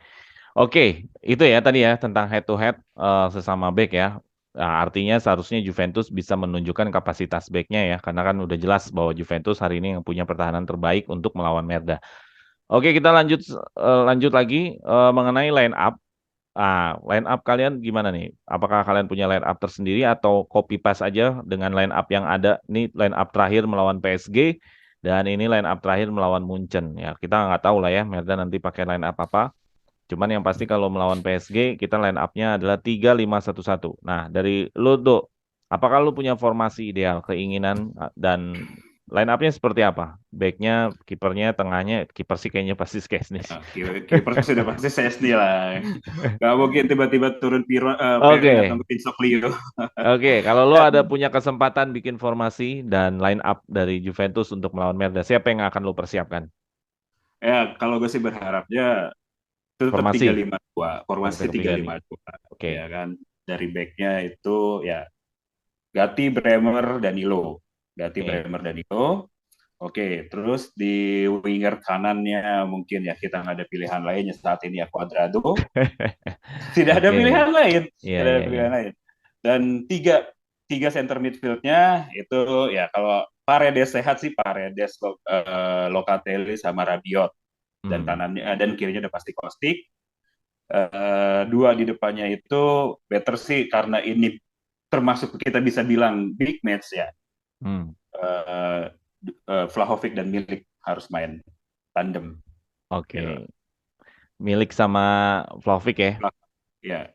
S1: Oke, itu ya tadi ya tentang head to head sesama back ya. Nah, artinya seharusnya Juventus bisa menunjukkan kapasitas backnya ya, karena kan udah jelas bahwa Juventus hari ini yang punya pertahanan terbaik untuk melawan Merda. Oke, kita lanjut lagi mengenai line up. Line up kalian gimana nih? Apakah kalian punya line up tersendiri atau copy paste aja dengan line up yang ada? Ini line up terakhir melawan PSG dan ini line up terakhir melawan Munchen. Ya, kita nggak tahu lah ya Merda nanti pakai line up apa. Cuman yang pasti kalau melawan PSG kita line up-nya adalah 3-5-1-1. Nah, dari lu Do, apakah lu punya formasi ideal, keinginan dan line up-nya seperti apa? Back-nya, kipernya, tengahnya, kiper sih kayaknya pasti Szczęsny.
S2: Kiper sudah pasti Szczęsny lah. Gak mungkin tiba-tiba turun Perin atau
S1: Oke.
S2: Pinsoklio.
S1: Oke, kalau lo ada punya kesempatan bikin formasi dan line up dari Juventus untuk melawan Merda, siapa yang akan lo persiapkan?
S2: Ya, kalau gue sih berharapnya tetap
S1: Formasi.
S2: 3-5-2, formasi
S1: Tetap
S2: 3-5-2. Ya
S1: Oke.
S2: kan, dari backnya itu ya Gatti, Bremer, Danilo. Gatti,
S1: Oke.
S2: Bremer, Danilo. Oke, terus di winger kanannya mungkin ya kita nggak ada pilihan lainnya saat ini ya Cuadrado. Tidak ada
S1: Oke.
S2: pilihan lain.
S1: Iya,
S2: Tidak ada
S1: iya, iya.
S2: pilihan lain. Dan tiga center midfieldnya itu ya kalau Paredes sehat sih Paredes, Locatelli sama Rabiot. Dan
S1: Hmm.
S2: kanannya dan kirinya udah pasti Kostic. Dua di depannya itu better sih karena ini termasuk kita bisa bilang big match ya.
S1: Hmm.
S2: Vlahovic dan Milik harus main tandem gitu.
S1: Oke. Milik sama Vlahovic ya.
S2: Ya,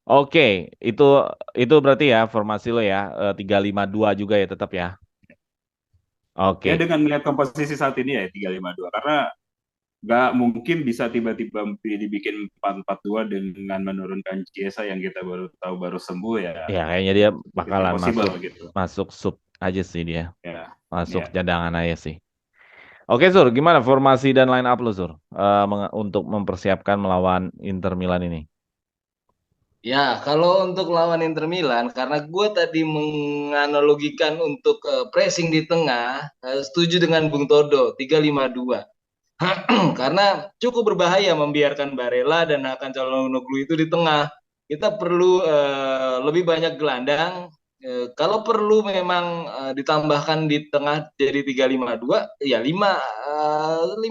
S1: Oke, itu berarti ya formasi lo ya 3-5-2 juga ya tetap ya.
S2: ya
S1: Oke.
S2: dengan melihat komposisi saat ini ya 3-5-2 karena nggak mungkin bisa tiba-tiba dibikin 4-4-2 dengan menurunkan Chiesa yang kita baru tahu baru sembuh ya,
S1: Ya kayaknya dia
S2: it's
S1: bakalan
S2: impossible
S1: masuk
S2: gitu
S1: masuk sub aja sih dia.
S2: ya.
S1: Masuk
S2: Ya,
S1: cadangan aja sih. Oke Sur, gimana formasi dan line up lo Sur untuk mempersiapkan melawan Inter Milan ini?
S3: Ya, kalau untuk lawan Inter Milan, karena gue tadi menganalogikan untuk pressing di tengah, setuju dengan Bung Todo, 3-5-2. Karena cukup berbahaya membiarkan Barella dan Hakan Calhanoglu itu di tengah. Kita perlu lebih banyak gelandang. Kalau perlu memang ditambahkan di tengah jadi 3-5-2, ya 5-1-1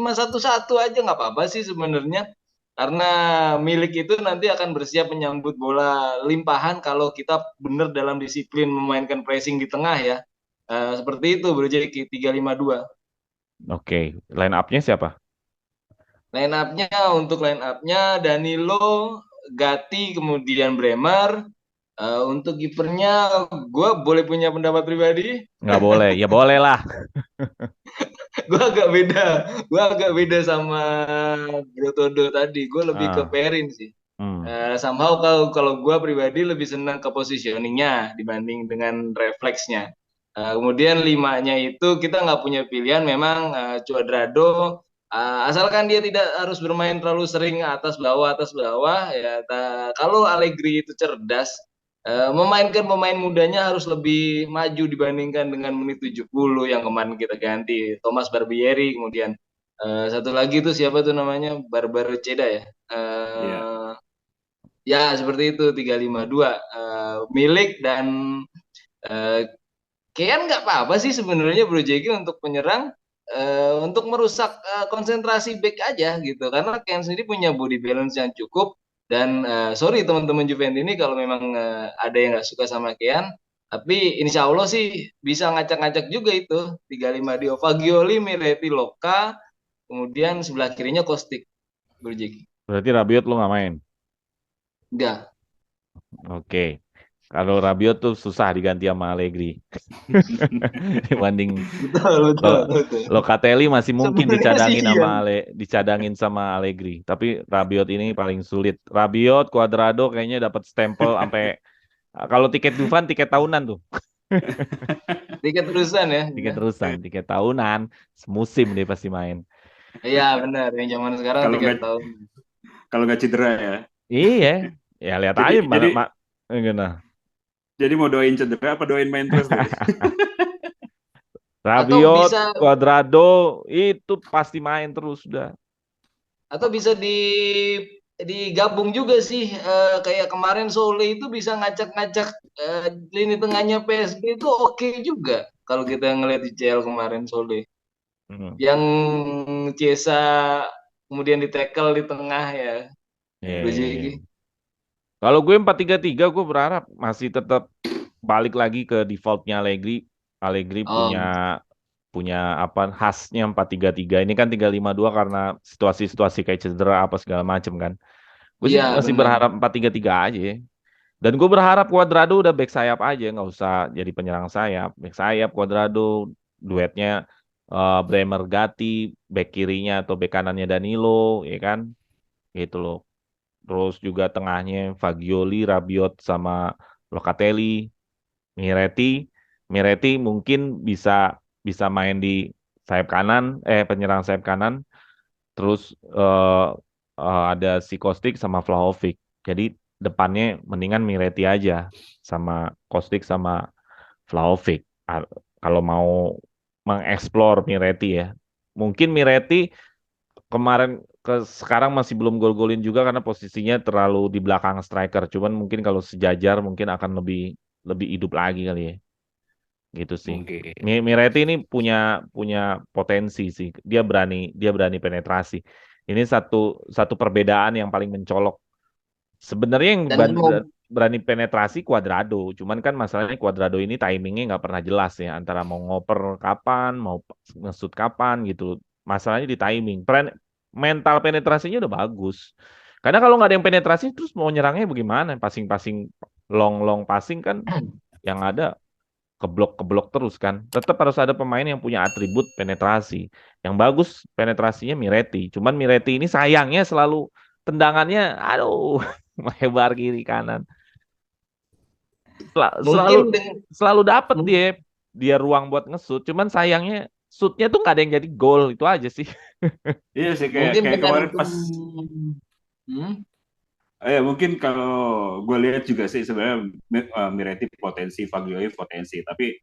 S3: aja nggak apa-apa sih sebenarnya. Karena milik itu nanti akan bersiap menyambut bola limpahan kalau kita benar dalam disiplin memainkan pressing di tengah ya. Seperti itu Bro Jeki, 3-5-2.
S1: Oke, line up-nya siapa?
S3: Untuk line up-nya Danilo, Gatti, kemudian Bremer. Untuk kipernya, gue boleh punya pendapat pribadi.
S1: Nggak boleh, ya boleh lah.
S3: Gue agak beda sama Brotodo tadi. Gue lebih ke
S1: Ah,
S3: Perin sih.
S1: hmm,
S3: Somehow kalau gue pribadi lebih senang ke positioningnya dibanding dengan refleksnya. Kemudian limanya itu kita nggak punya pilihan. Memang Cuadrado, asalkan dia tidak harus bermain terlalu sering atas bawah ya. Kalau Allegri itu cerdas, memainkan pemain mudanya harus lebih maju dibandingkan dengan menit 70 yang kemarin kita ganti. Thomas Barbieri, kemudian satu lagi itu siapa tuh namanya, Barbaro Ceda ya.
S2: ya.
S3: Eh, Ya, seperti itu 3-5-2. Milik dan uh, Kean nggak apa-apa sih sebenarnya Bro Jeki untuk penyerang, untuk merusak konsentrasi back aja gitu. Karena Kean sendiri punya body balance yang cukup dan sorry teman-teman Juventus ini kalau memang ada yang nggak suka sama Kean, Tapi insya Allah sih bisa ngacak-ngacak juga itu 35 Dio. Fagioli, Miretti, Loka, kemudian sebelah kirinya Kostik, Burjeki.
S1: Berarti Rabiot lu nggak main.
S3: Enggak.
S1: Oke. Kalau Rabiot tuh susah diganti sama Allegri. Dibanding
S3: Betul,
S1: lo
S3: betul, betul.
S1: Locatelli masih mungkin
S3: Sebenarnya sih iya.
S1: dicadangin sama Allegri. Tapi Rabiot ini paling sulit. Rabiot, Cuadrado kayaknya dapat stempel sampai kalau tiket Dufan tiket tahunan tuh.
S3: Tiket terusan ya.
S1: Tiket terusan, tiket tahunan, semusim dia pasti main.
S3: Iya benar. Yang zaman sekarang
S2: Kalau
S3: tiket
S2: nggak
S3: tahun.
S2: kalau nggak cedera ya.
S1: Iya, ya lihat
S2: Jadi
S1: aja mana
S2: jadi
S1: gimana.
S2: jadi mau doain cedera apa doain main terus nih?
S3: Atau
S1: Rabiot,
S3: bisa
S1: Cuadrado itu pasti main terus sudah.
S3: atau bisa digabung juga sih kayak kemarin Sole itu bisa ngacak-ngacak lini tengahnya PSB itu oke juga kalau kita ngelihat di CL kemarin Sole
S1: Hmm.
S3: yang Ciesa kemudian di tackle di tengah ya
S1: Iya, iya, iya.
S3: Bujiki.
S1: Kalau gue 4-3-3 gue berharap masih tetap balik lagi ke defaultnya Allegri. Allegri punya
S3: Oh
S1: punya apa khasnya 4-3-3. Ini kan 3-5-2 karena situasi-situasi kayak cedera apa segala macam kan. Gue sih
S3: iya
S1: masih
S3: benar.
S1: berharap 4-3-3 aja ya. Dan gue berharap Cuadrado udah back sayap aja, nggak usah jadi penyerang sayap. Back sayap Cuadrado, duetnya Bremer Gatti, back kirinya atau back kanannya Danilo, ya kan? Gitu loh. Terus juga tengahnya Fagioli, Rabiot sama Locatelli, Miretti. Miretti mungkin bisa bisa main di sayap kanan, penyerang sayap kanan. Terus eh, ada si Kostik sama Vlahovic. Jadi depannya mendingan Miretti aja sama Kostik sama Vlahovic. Kalau mau mengeksplor Miretti ya. Mungkin Miretti kemarin ke sekarang masih belum gol-golin juga karena posisinya terlalu di belakang striker. Cuman mungkin kalau sejajar mungkin akan lebih lebih hidup lagi kali ya. Gitu sih.
S2: Mungkin.
S1: Miretti ini punya punya potensi sih. Dia berani penetrasi. Ini satu satu perbedaan yang paling mencolok. Sebenarnya yang
S3: Dan semoga
S1: berani penetrasi Cuadrado, cuman kan masalahnya Cuadrado ini timingnya nggak pernah jelas ya antara mau ngoper kapan, mau ngesut kapan gitu. Masalahnya di timing. Mental penetrasinya udah bagus. Karena kalau nggak ada yang penetrasi terus mau nyerangnya bagaimana? Passing-passing long passing kan yang ada keblok terus kan. Tetap harus ada pemain yang punya atribut penetrasi. Yang bagus penetrasinya Miretti. Cuman Miretti ini sayangnya selalu tendangannya aduh lebar kiri kanan. Selalu
S3: mungkin dengan
S1: selalu dapat dia ruang buat ngesut. Cuman sayangnya shootnya tuh nggak ada yang jadi gol itu aja sih.
S2: Iya sih kayak
S3: mungkin
S2: kayak
S3: dengan
S2: kemarin pas
S3: hmm,
S2: mungkin kalau gue lihat juga sih sebenarnya Miretti potensi, Fagioli potensi, tapi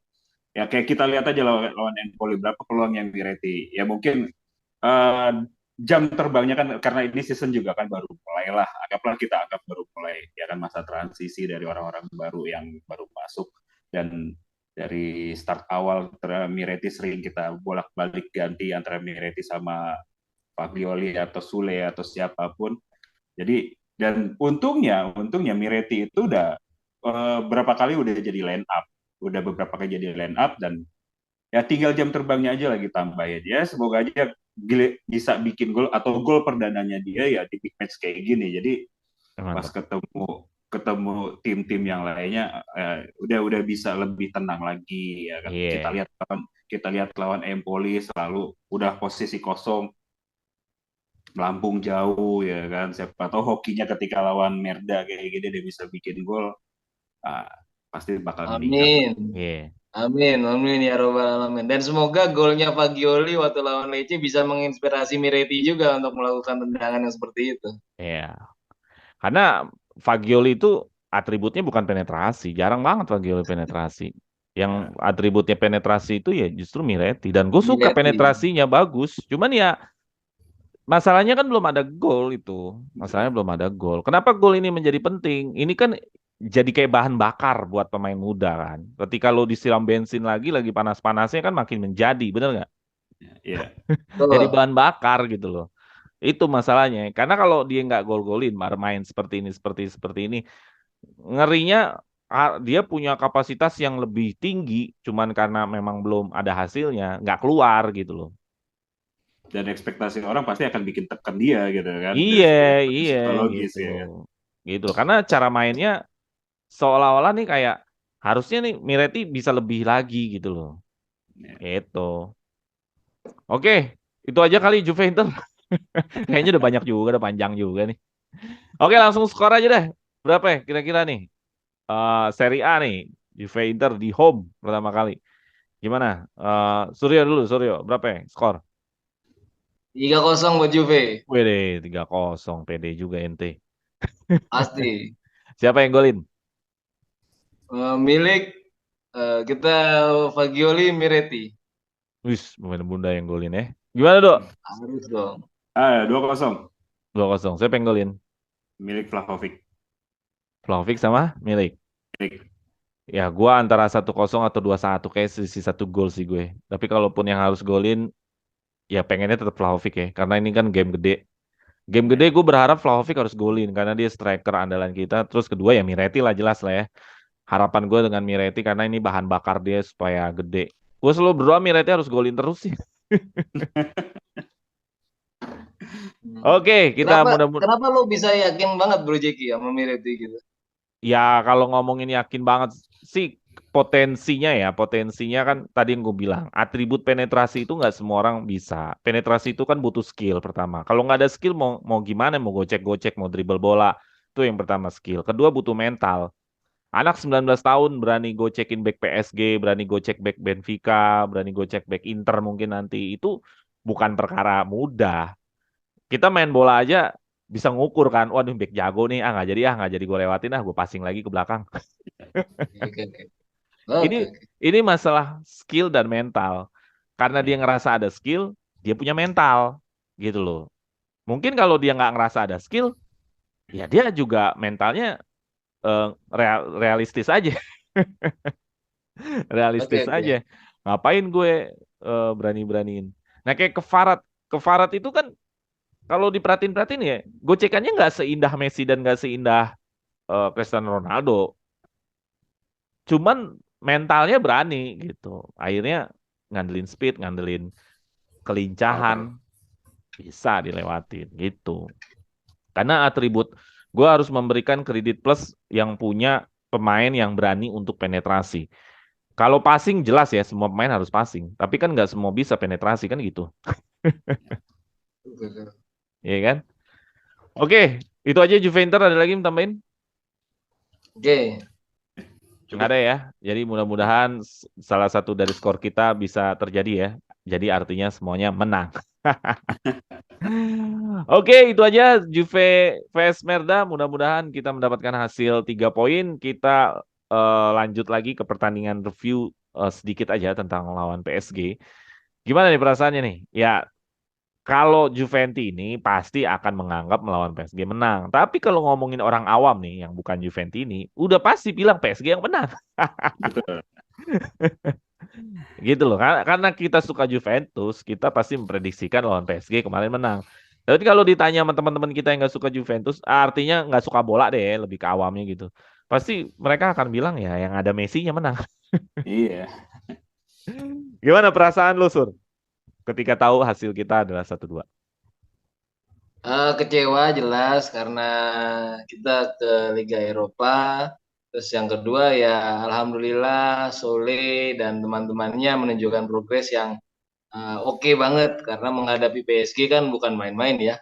S2: ya kayak kita lihat aja lawan Empoli berapa peluang yang Miretti. Ya mungkin eh, jam terbangnya kan karena ini season juga kan baru mulai lah. Anggaplah kita anggap baru mulai ya kan masa transisi dari orang-orang baru yang baru masuk dan dari start awal Miretti sering kita bolak-balik ganti antara Miretti sama Fagioli atau Sule atau siapapun. Jadi dan untungnya Miretti itu udah berapa kali udah jadi line up, udah beberapa kali jadi line up dan ya tinggal jam terbangnya aja lagi tambah ya. Dia semoga aja bisa bikin gol atau gol perdananya dia ya di big match kayak gini. Jadi pas
S1: Mantap.
S2: ketemu ketemu tim-tim yang lainnya udah bisa lebih tenang lagi ya kan.
S1: Iya.
S2: Kita lihat lawan Empoli selalu udah posisi kosong melambung jauh ya kan, siapa tahu hokinya ketika lawan Merda kayak gini dia bisa bikin gol, ah, pasti bakal meningkat lah.
S3: amin.
S1: Iya.
S3: Amin, amin ya robbal alamin. Dan semoga golnya Fagioli waktu lawan Lecce bisa menginspirasi Miretti juga untuk melakukan tendangan yang seperti itu.
S1: Iya. Karena Fagioli itu atributnya bukan penetrasi. Jarang banget Fagioli penetrasi. Yang
S2: Ya,
S1: atributnya penetrasi itu ya justru Miretti. Dan gue suka
S3: Miretti.
S1: penetrasinya bagus. Cuman ya masalahnya kan belum ada gol itu. Masalahnya belum ada gol. Kenapa gol ini menjadi penting? Ini kan jadi kayak bahan bakar buat pemain muda kan. Ketika lo disiram bensin lagi panas-panasnya kan makin menjadi. Bener nggak?
S2: ya,
S1: Jadi
S3: Tuh.
S1: bahan bakar gitu loh. Itu masalahnya. Karena kalau dia nggak gol-golin, main seperti ini, seperti ini, ngerinya dia punya kapasitas yang lebih tinggi, cuman karena memang belum ada hasilnya, nggak keluar gitu loh.
S2: Dan ekspektasi orang pasti akan bikin tekan dia gitu kan dari
S1: Iya,
S2: segi
S1: iya
S2: psikologis
S1: gitu.
S2: ya kan.
S1: Gitu loh. Karena cara mainnya seolah-olah nih kayak harusnya nih Miretti bisa lebih lagi gitu loh.
S2: Ya.
S1: Gitu. Oke, itu aja kali Juve Inter. Kayaknya udah banyak juga, udah panjang juga nih. Oke, langsung skor aja deh. Berapa ya kira-kira nih? Serie A nih, Juve Inter di home pertama kali. Gimana? Suryo dulu, Suryo. Berapa ya skor?
S3: 3-0 buat Juve.
S1: Wede, 3-0. Pede juga ente.
S3: Pasti.
S1: Siapa yang golin?
S3: Milik kita Fagioli Miretti.
S1: Wis, pemain bunda yang golin ya. Gimana, Dok?
S3: Harus dong.
S2: 2-0
S1: 2-0. Siapa yang golin?
S2: milik Vlahovic.
S1: Vlahovic sama Milik.
S2: Milik.
S1: Ya, gua antara 1-0 atau 2-1 kayak sisi satu gol sih gue. Tapi kalaupun yang harus golin, ya pengennya tetap Vlahovic ya. Karena ini kan game gede. Game gede
S2: Ya.
S1: gue berharap Vlahovic harus golin karena dia striker andalan kita. Terus kedua ya Miretti lah jelas lah ya. Harapan gue dengan Miretti karena ini bahan bakar dia supaya gede. Gue selalu berdoa Miretti harus golin terus sih. Oke, kita
S3: Kenapa
S1: mudah-mudahan.
S3: kenapa lo bisa yakin banget Bro Jeki sama Miretti gitu?
S1: Ya kalau ngomongin yakin banget sih potensinya kan tadi yang gue bilang atribut penetrasi itu nggak semua orang bisa. Penetrasi itu kan butuh skill pertama. Kalau nggak ada skill mau mau gimana? Mau gocek-gocek, mau dribble bola itu yang pertama skill. Kedua butuh mental. Anak 19 tahun berani gocekin back PSG, berani gocek back Benfica, berani gocek back Inter mungkin nanti itu bukan perkara mudah. Kita main bola aja bisa ngukur kan, waduh back jago nih, nggak jadi gue lewatin gue passing lagi ke belakang.
S3: Oke, oke.
S1: Ini
S3: Oke, oke.
S1: ini masalah skill dan mental. Karena dia ngerasa ada skill, dia punya mental, gitu loh. Mungkin kalau dia nggak ngerasa ada skill, ya dia juga mentalnya realistis aja,
S3: Oke,
S1: realistis
S3: oke.
S1: aja. Ngapain gue berani-beraniin? Nah kayak ke Farad itu kan kalau diperhatiin ya, gocekannya nggak seindah Messi dan nggak seindah Cristiano Ronaldo. Cuman mentalnya berani gitu. Akhirnya ngandelin speed, ngandelin kelincahan
S2: Power.
S1: bisa dilewatin gitu. Karena atribut gue harus memberikan kredit plus yang punya pemain yang berani untuk penetrasi. Kalau passing jelas ya semua pemain harus passing, tapi kan nggak semua bisa penetrasi kan gitu,
S3: Oke.
S1: ya kan? Oke, itu aja Juventus ada lagi yang tambahin?
S3: Oke.
S1: Nggak
S2: Cukup.
S1: ada ya. Jadi mudah-mudahan salah satu dari skor kita bisa terjadi ya. Jadi artinya semuanya menang. Oke, itu aja Juve vs Merda. Mudah-mudahan kita mendapatkan hasil 3 poin. Kita lanjut lagi ke pertandingan review sedikit aja tentang lawan PSG. Gimana nih perasaannya nih? Ya, kalau Juventus ini pasti akan menganggap melawan PSG menang. Tapi kalau ngomongin orang awam nih yang bukan Juventus ini, udah pasti bilang PSG yang menang.
S2: Betul.
S1: Gitu loh. Karena kita suka Juventus, kita pasti memprediksikan lawan PSG kemarin menang. Tapi kalau ditanya sama teman-teman kita yang nggak suka Juventus, artinya nggak suka bola deh, lebih ke awamnya gitu. Pasti mereka akan bilang ya yang ada Messi-nya menang.
S2: Iya.
S1: Gimana perasaan lu, Sur? Ketika tahu hasil kita adalah 1-2.
S3: Kecewa jelas karena kita ke Liga Eropa. Terus yang kedua ya Alhamdulillah Sole dan teman-temannya menunjukkan progres yang oke banget karena menghadapi PSG kan bukan main-main ya.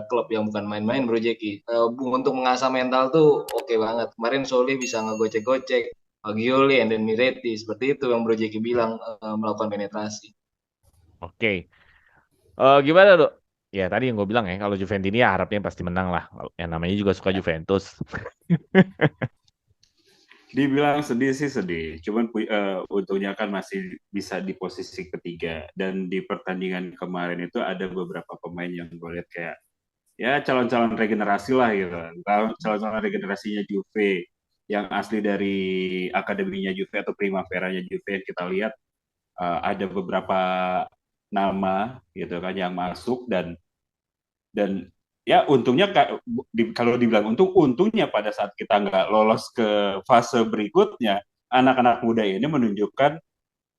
S3: Klub yang bukan main-main Bro Jeki. Untuk mengasah mental tuh oke banget. Kemarin Sole bisa ngegocek-gocek Fagioli and then Miretti seperti itu yang Bro Jeki bilang melakukan penetrasi.
S1: Oke. Gimana, Dok? Ya tadi yang gue bilang ya, kalau Juventus ini ya harapnya pasti menang lah. Yang namanya juga suka Juventus.
S2: Dibilang sedih sih sedih, cuman untungnya kan masih bisa di posisi ketiga. Dan di pertandingan kemarin itu ada beberapa pemain yang gue lihat kayak ya calon-calon regenerasi lah gitu. Calon-calon regenerasinya Juve yang asli dari akademinya Juve atau Primaveranya Juve yang kita lihat ada beberapa nama gitu kan yang masuk dan ya untungnya kalau dibilang untungnya pada saat kita nggak lolos ke fase berikutnya, anak-anak muda ini menunjukkan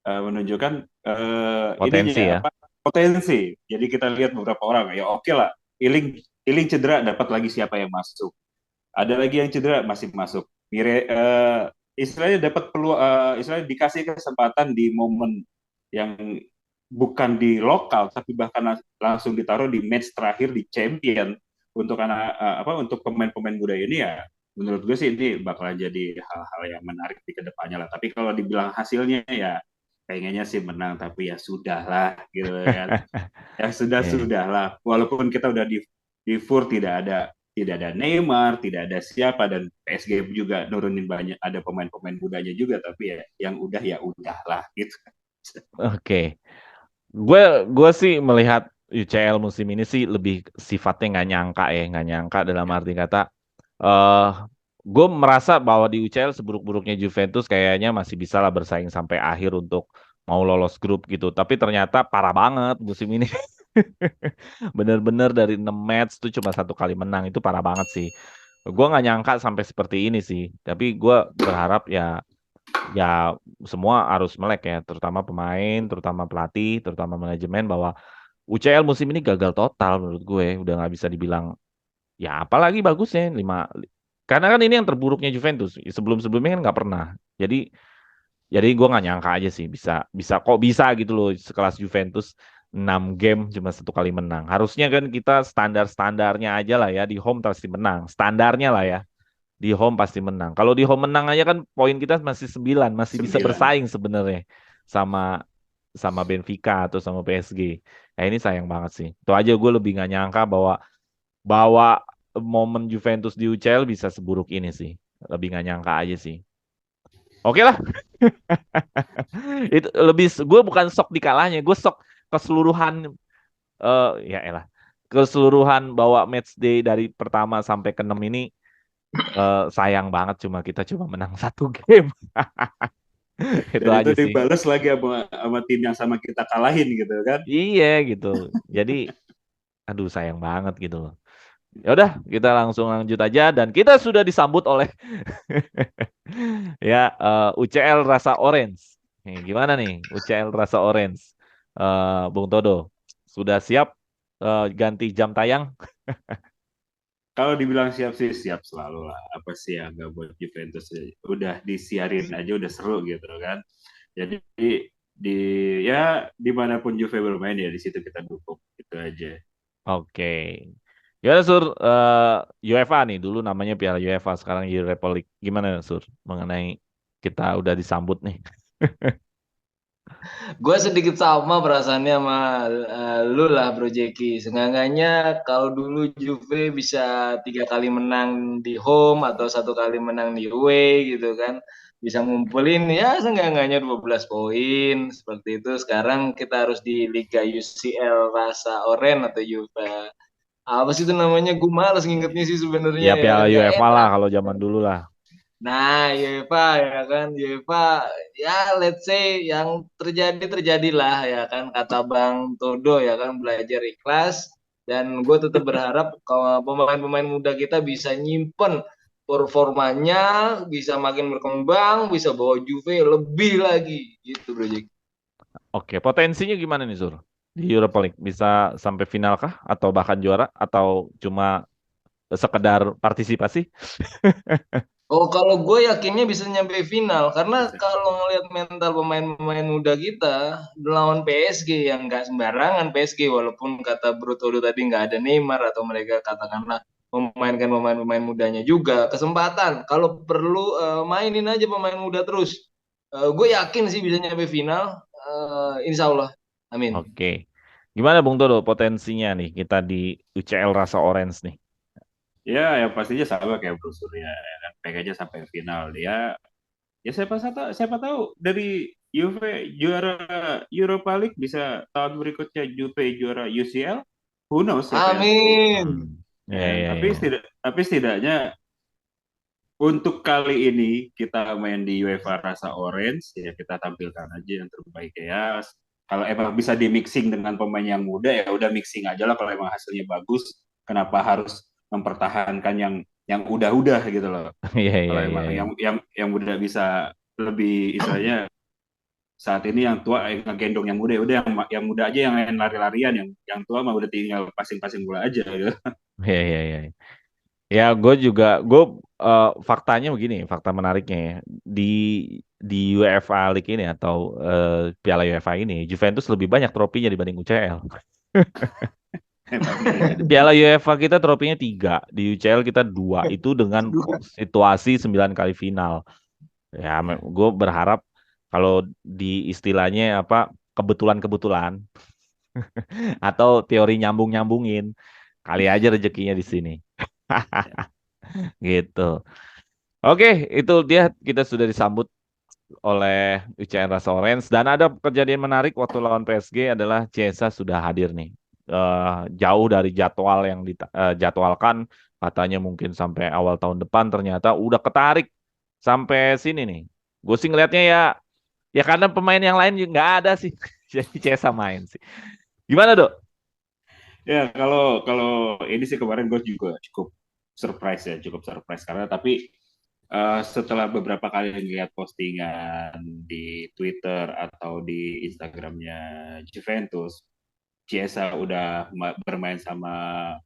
S2: ininya
S1: Potensi ya.
S2: apa, potensi. Jadi kita lihat beberapa orang, ya oke lah, Iling Iling cedera, dapat lagi siapa yang masuk. Ada lagi yang cedera, masih masuk. Istilahnya dapat peluang, istilahnya dikasih kesempatan di momen yang bukan di lokal, tapi bahkan langsung ditaruh di match terakhir di champion untuk untuk pemain-pemain muda ini ya. Menurut gue sih ini bakalan jadi hal-hal yang menarik di kedepannya lah. Tapi kalau dibilang hasilnya ya pengennya sih menang, tapi ya sudahlah gitu kan. Ya
S1: Iya.
S2: sudah-sudahlah. Walaupun kita udah di FUR tidak ada Neymar, tidak ada siapa, dan PSG juga nurunin banyak, ada pemain-pemain mudanya juga, tapi yang udah ya udahlah gitu.
S1: Oke. Gue sih melihat UCL musim ini sih lebih sifatnya nggak nyangka dalam
S2: Ya,
S1: arti kata, eh gue merasa bahwa di UCL seburuk-buruknya Juventus kayaknya masih bisa lah bersaing sampai akhir untuk mau lolos grup gitu. Tapi ternyata parah banget musim ini. Bener-bener dari 6 match tuh cuma satu kali menang, itu parah banget sih. Gue nggak nyangka sampai seperti ini sih. Tapi gue berharap ya semua harus melek ya, terutama pemain, terutama pelatih, terutama manajemen, bahwa UCL musim ini gagal total menurut gue. Udah nggak bisa dibilang ya apalagi bagusnya karena kan ini yang terburuknya Juventus. Sebelum-sebelumnya kan nggak pernah. Jadi jadi gue nggak nyangka aja sih bisa bisa kok bisa gitu loh sekelas Juventus 6 game cuma satu kali menang. Harusnya kan kita standar-standarnya aja lah ya, di home pasti menang. Standarnya lah ya, di home pasti menang. Kalau di home menang aja kan poin kita masih 9, masih bisa
S2: 9.
S1: bersaing sebenarnya sama sama Benfica atau sama PSG. Nah ini sayang banget sih. Itu aja gue lebih nggak nyangka bahwa bahwa momen Juventus di UCL bisa seburuk ini sih. Lebih nggak nyangka aja sih. Oke lah, itu lebih gue bukan sok dikalahnya, gue sok keseluruhan, ya elah, keseluruhan bahwa match day dari pertama sampai ke 6 ini, sayang banget cuma kita cuma menang satu game. Itu
S2: Dan itu
S1: aja sih.
S2: dibales lagi sama tim yang sama kita kalahin gitu kan.
S1: Iya gitu. Jadi aduh sayang banget gitu loh. Ya udah, kita langsung lanjut aja dan kita sudah disambut oleh ya UCL rasa orange. Nih, gimana nih UCL rasa orange? Bung Todo, sudah siap ganti jam tayang?
S2: Kalau dibilang siap sih siap selalu lah. Apa sih yang nggak buat Juventus, udah disiarin aja udah seru gitu kan. Jadi di ya dimanapun Juve bermain ya di situ kita dukung gitu aja.
S1: Oke. Ya Sur, UEFA nih dulu namanya Piala UEFA, sekarang Europa League. Gimana Sur mengenai kita udah disambut nih?
S3: Gue sedikit sama perasaannya sama lu lah Bro Jeki. Seenggaknya kalau dulu Juve bisa 3 kali menang di home atau 1 kali menang di away gitu kan. Bisa ngumpulin ya seenggaknya 12 poin seperti itu. Sekarang kita harus di Liga UCL rasa oren atau UEFA. Apa sih itu namanya? Gue males ngingetnya sih sebenarnya
S1: Ya
S3: ya
S1: Piala
S3: kan. Gak
S1: UEFA lah
S3: enak.
S1: kalau zaman dulu lah.
S3: Nah, UEFA ya kan, UEFA ya let's say yang terjadi terjadilah ya kan, kata Bang Todo ya kan, belajar ikhlas, dan gue tetap berharap kalau pemain-pemain muda kita bisa nyimpen performanya, bisa makin berkembang, bisa bawa Juve lebih lagi gitu Bro Jack.
S1: Oke, potensinya gimana nih Sur? Di Europa League bisa sampai final kah? Atau bahkan juara? Atau cuma sekedar partisipasi?
S3: Oh, kalau gue yakinnya bisa nyampe final karena
S2: Bisa.
S3: kalau ngelihat mental pemain-pemain muda kita lawan PSG yang nggak sembarangan PSG walaupun kata Brutodo tadi nggak ada Neymar atau mereka katakanlah memainkan pemain-pemain mudanya juga kesempatan kalau perlu mainin aja pemain muda terus. Gue yakin sih bisa nyampe final. Insya Allah. Amin.
S1: Oke. Gimana Bung Todo potensinya nih kita di UCL rasa orange nih?
S2: Ya, yang pastinya sama kayak Bro Surya, ya kan. Pengennya sampai final. Ya siapa tahu dari Juve juara Europa League, bisa tahun berikutnya Juve juara UCL. Who knows siapa yang tahu.
S3: Amin.
S1: Hmm.
S2: Ya
S1: Ya,
S2: kan?
S1: ya,
S2: Tapi
S1: ya.
S2: setidaknya untuk kali ini kita main di UEFA rasa orange, ya kita tampilkan aja yang terbaik ya. Kalau emang bisa di mixing dengan pemain yang muda ya udah mixing aja lah, kalau emang hasilnya bagus. kenapa harus mempertahankan yang udah-udah gitu loh.
S1: Iya,
S2: Kalau
S1: iya, iya,
S2: emang
S1: iya.
S2: yang udah bisa lebih istilahnya saat ini yang tua ngegendong yang muda, udah yang muda aja yang lain lari-larian, yang tua mah udah tinggal passing-passing bola aja gitu.
S1: Iya, iya, iya. Ya, gue faktanya begini, fakta menariknya ya. Di di UEFA League ini atau Piala UEFA ini, Juventus lebih banyak tropinya dibanding UCL.
S2: Emang iya.
S1: Piala UEFA kita tropinya 3, di UCL kita 2. Itu dengan situasi 9 kali final. Ya, gue berharap kalau di istilahnya apa kebetulan-kebetulan atau teori nyambung-nyambungin, kali aja rezekinya di sini. Gitu. Oke, itu dia kita sudah disambut oleh UCN Rasa Orange dan ada kejadian menarik waktu lawan PSG adalah Chiesa sudah hadir nih. Jauh dari jadwal yang dijadwalkan katanya mungkin sampai awal tahun depan ternyata udah ketarik sampai sini nih. Gue sih ngelihatnya ya ya karena pemain yang lain juga nggak ada sih. Jadi Chiesa main sih. Gimana, Dok?
S2: Ya kalau kalau ini sih kemarin gue juga cukup surprise karena tapi setelah beberapa kali lihat postingan di Twitter atau di Instagramnya Juventus, Chiesa udah bermain sama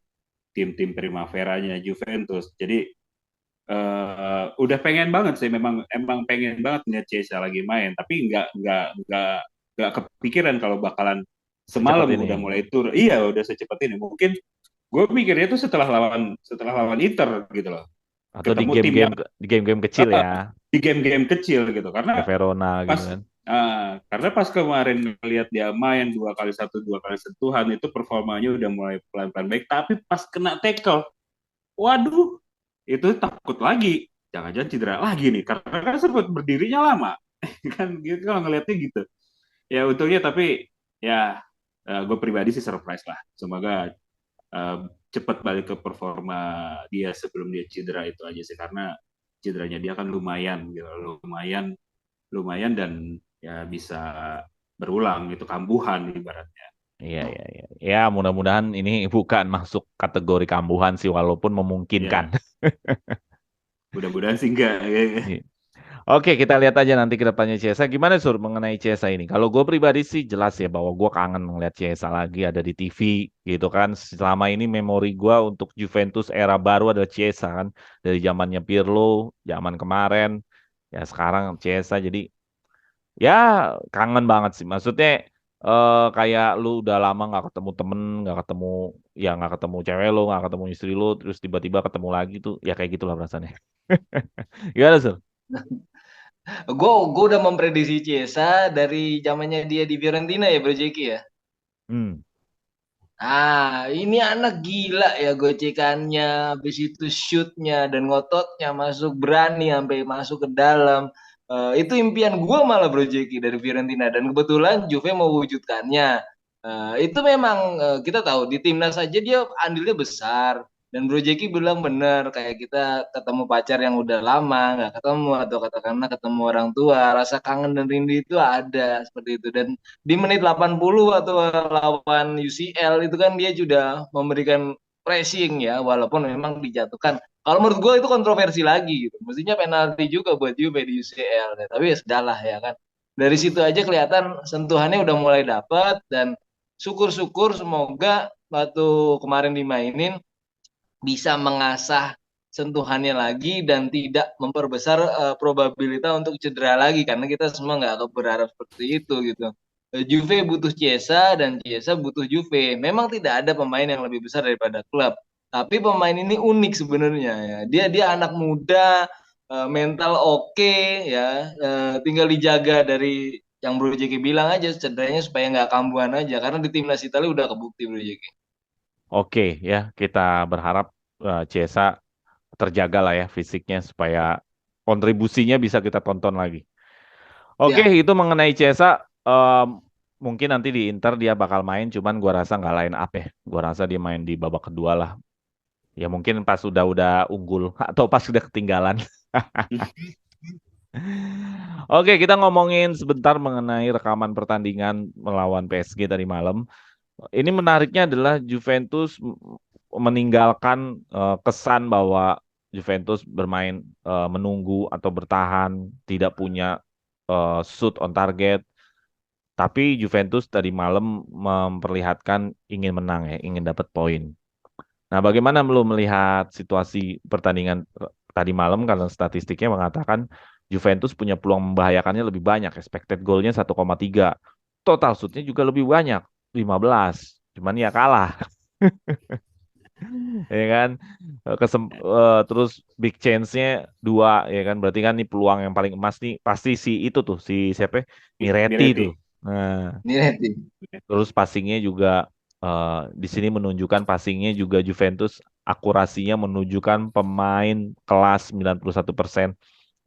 S2: tim-tim Primavera-nya Juventus. Jadi udah pengen banget sih, emang pengen banget ngeliat Chiesa lagi main, tapi nggak kepikiran kalau bakalan
S1: Secepat
S2: semalam
S1: ini
S2: udah mulai tur. Iya, udah secepat ini. Mungkin gue mikirnya itu setelah lawan Inter gitu loh,
S1: atau
S2: ketemu tim yang
S1: di game-game kecil ya,
S2: di game-game kecil gitu,
S1: kayak
S2: karena
S1: Verona gitu
S2: pas
S1: kan.
S2: karena pas kemarin ngeliat dia main 2 kali 1 2 kali sentuhan itu performanya udah mulai pelan-pelan baik, tapi pas kena tackle, waduh, itu takut lagi, jangan-jangan cedera lagi nih, karena kan sempat berdirinya lama, kan gitu kalau ngelihatnya gitu. Ya untungnya, tapi ya gue pribadi sih surprise lah. Semoga uh, cepat balik ke performa dia sebelum dia cedera itu aja sih, karena cederanya dia kan lumayan gitu, lumayan lumayan dan ya bisa berulang, itu kambuhan ibaratnya.
S1: Iya, iya, iya. Ya, mudah-mudahan ini bukan masuk kategori kambuhan sih, walaupun memungkinkan.
S2: Ya, mudah-mudahan sih enggak.
S1: Iya. Oke, kita lihat aja nanti ke depannya Ciesa. Gimana, Sur, mengenai Ciesa ini? Kalau gue pribadi sih jelas ya bahwa gue kangen melihat Ciesa lagi ada di TV gitu kan. Selama ini memori gue untuk Juventus era baru adalah Ciesa kan. Dari zamannya Pirlo, zaman kemarin. Ya sekarang Ciesa jadi ya kangen banget sih. Maksudnya kayak lu udah lama nggak ketemu temen, nggak ketemu ya nggak ketemu cewek lu, nggak ketemu istri lu, terus tiba-tiba ketemu lagi tuh, ya kayak gitulah perasaannya. Gimana sih?
S3: Gue udah memprediksi Chiesa dari zamannya dia di Fiorentina ya Bro Jeki ya.
S1: Hmm.
S3: Ini anak gila ya gocekannya, habis itu shootnya dan ngototnya masuk berani sampai masuk ke dalam. Itu impian gue malah Bro Jeki dari Fiorentina dan kebetulan Juve mewujudkannya. Itu memang kita tahu di timnas saja dia andilnya besar. Dan Bro Jeki bilang benar, kayak kita ketemu pacar yang udah lama nggak ketemu atau katakanlah ketemu orang tua, rasa kangen dan rindu itu ada seperti itu. Dan di menit 80 atau lawan UCL itu kan dia sudah memberikan pressing ya, walaupun memang dijatuhkan. Kalau menurut gue itu kontroversi lagi gitu. Mestinya penalti juga buat Juve di UCL ya. Tapi ya sudahlah ya kan. Dari situ aja kelihatan sentuhannya udah mulai dapat dan syukur-syukur semoga waktu kemarin dimainin bisa mengasah sentuhannya lagi dan tidak memperbesar probabilitas untuk cedera lagi karena kita semua nggak berharap seperti itu gitu. Juve butuh Chiesa dan Chiesa butuh Juve. Memang tidak ada pemain yang lebih besar daripada klub, tapi pemain ini unik sebenarnya ya. Dia anak muda, mental oke ya, tinggal dijaga dari yang Bro Jeki bilang aja cederanya supaya nggak kambuhan aja karena di timnas Italia udah kebukti Bro Jeki.
S1: Oke ya, kita berharap Chiesa terjaga lah ya fisiknya supaya kontribusinya bisa kita tonton lagi. Oke,
S3: Ya,
S1: itu mengenai Chiesa, mungkin nanti di Inter dia bakal main, cuman gua rasa nggak line up ya. Gua rasa dia main di babak kedua lah. Ya mungkin pas udah unggul atau pas udah ketinggalan. Oke, kita ngomongin sebentar mengenai rekaman pertandingan melawan PSG tadi malam. Ini menariknya adalah Juventus meninggalkan kesan bahwa Juventus bermain menunggu atau bertahan, tidak punya shoot on target. Tapi Juventus tadi malam memperlihatkan ingin menang ya, ingin dapat poin. Nah, bagaimana lu melihat situasi pertandingan tadi malam karena statistiknya mengatakan Juventus punya peluang membahayakannya lebih banyak, expected goal-nya 1,3. Total shoot-nya juga lebih banyak, 15. Cuman ya kalah, ya kan? Terus big chance-nya 2, ya kan? Berarti kan nih peluang yang paling emas nih pasti si itu tuh, si siapa? Miretti
S2: Miretti.
S1: tuh. Nah,
S3: Miretti.
S1: terus passingnya juga di sini menunjukkan passingnya juga Juventus akurasinya menunjukkan pemain kelas 91%.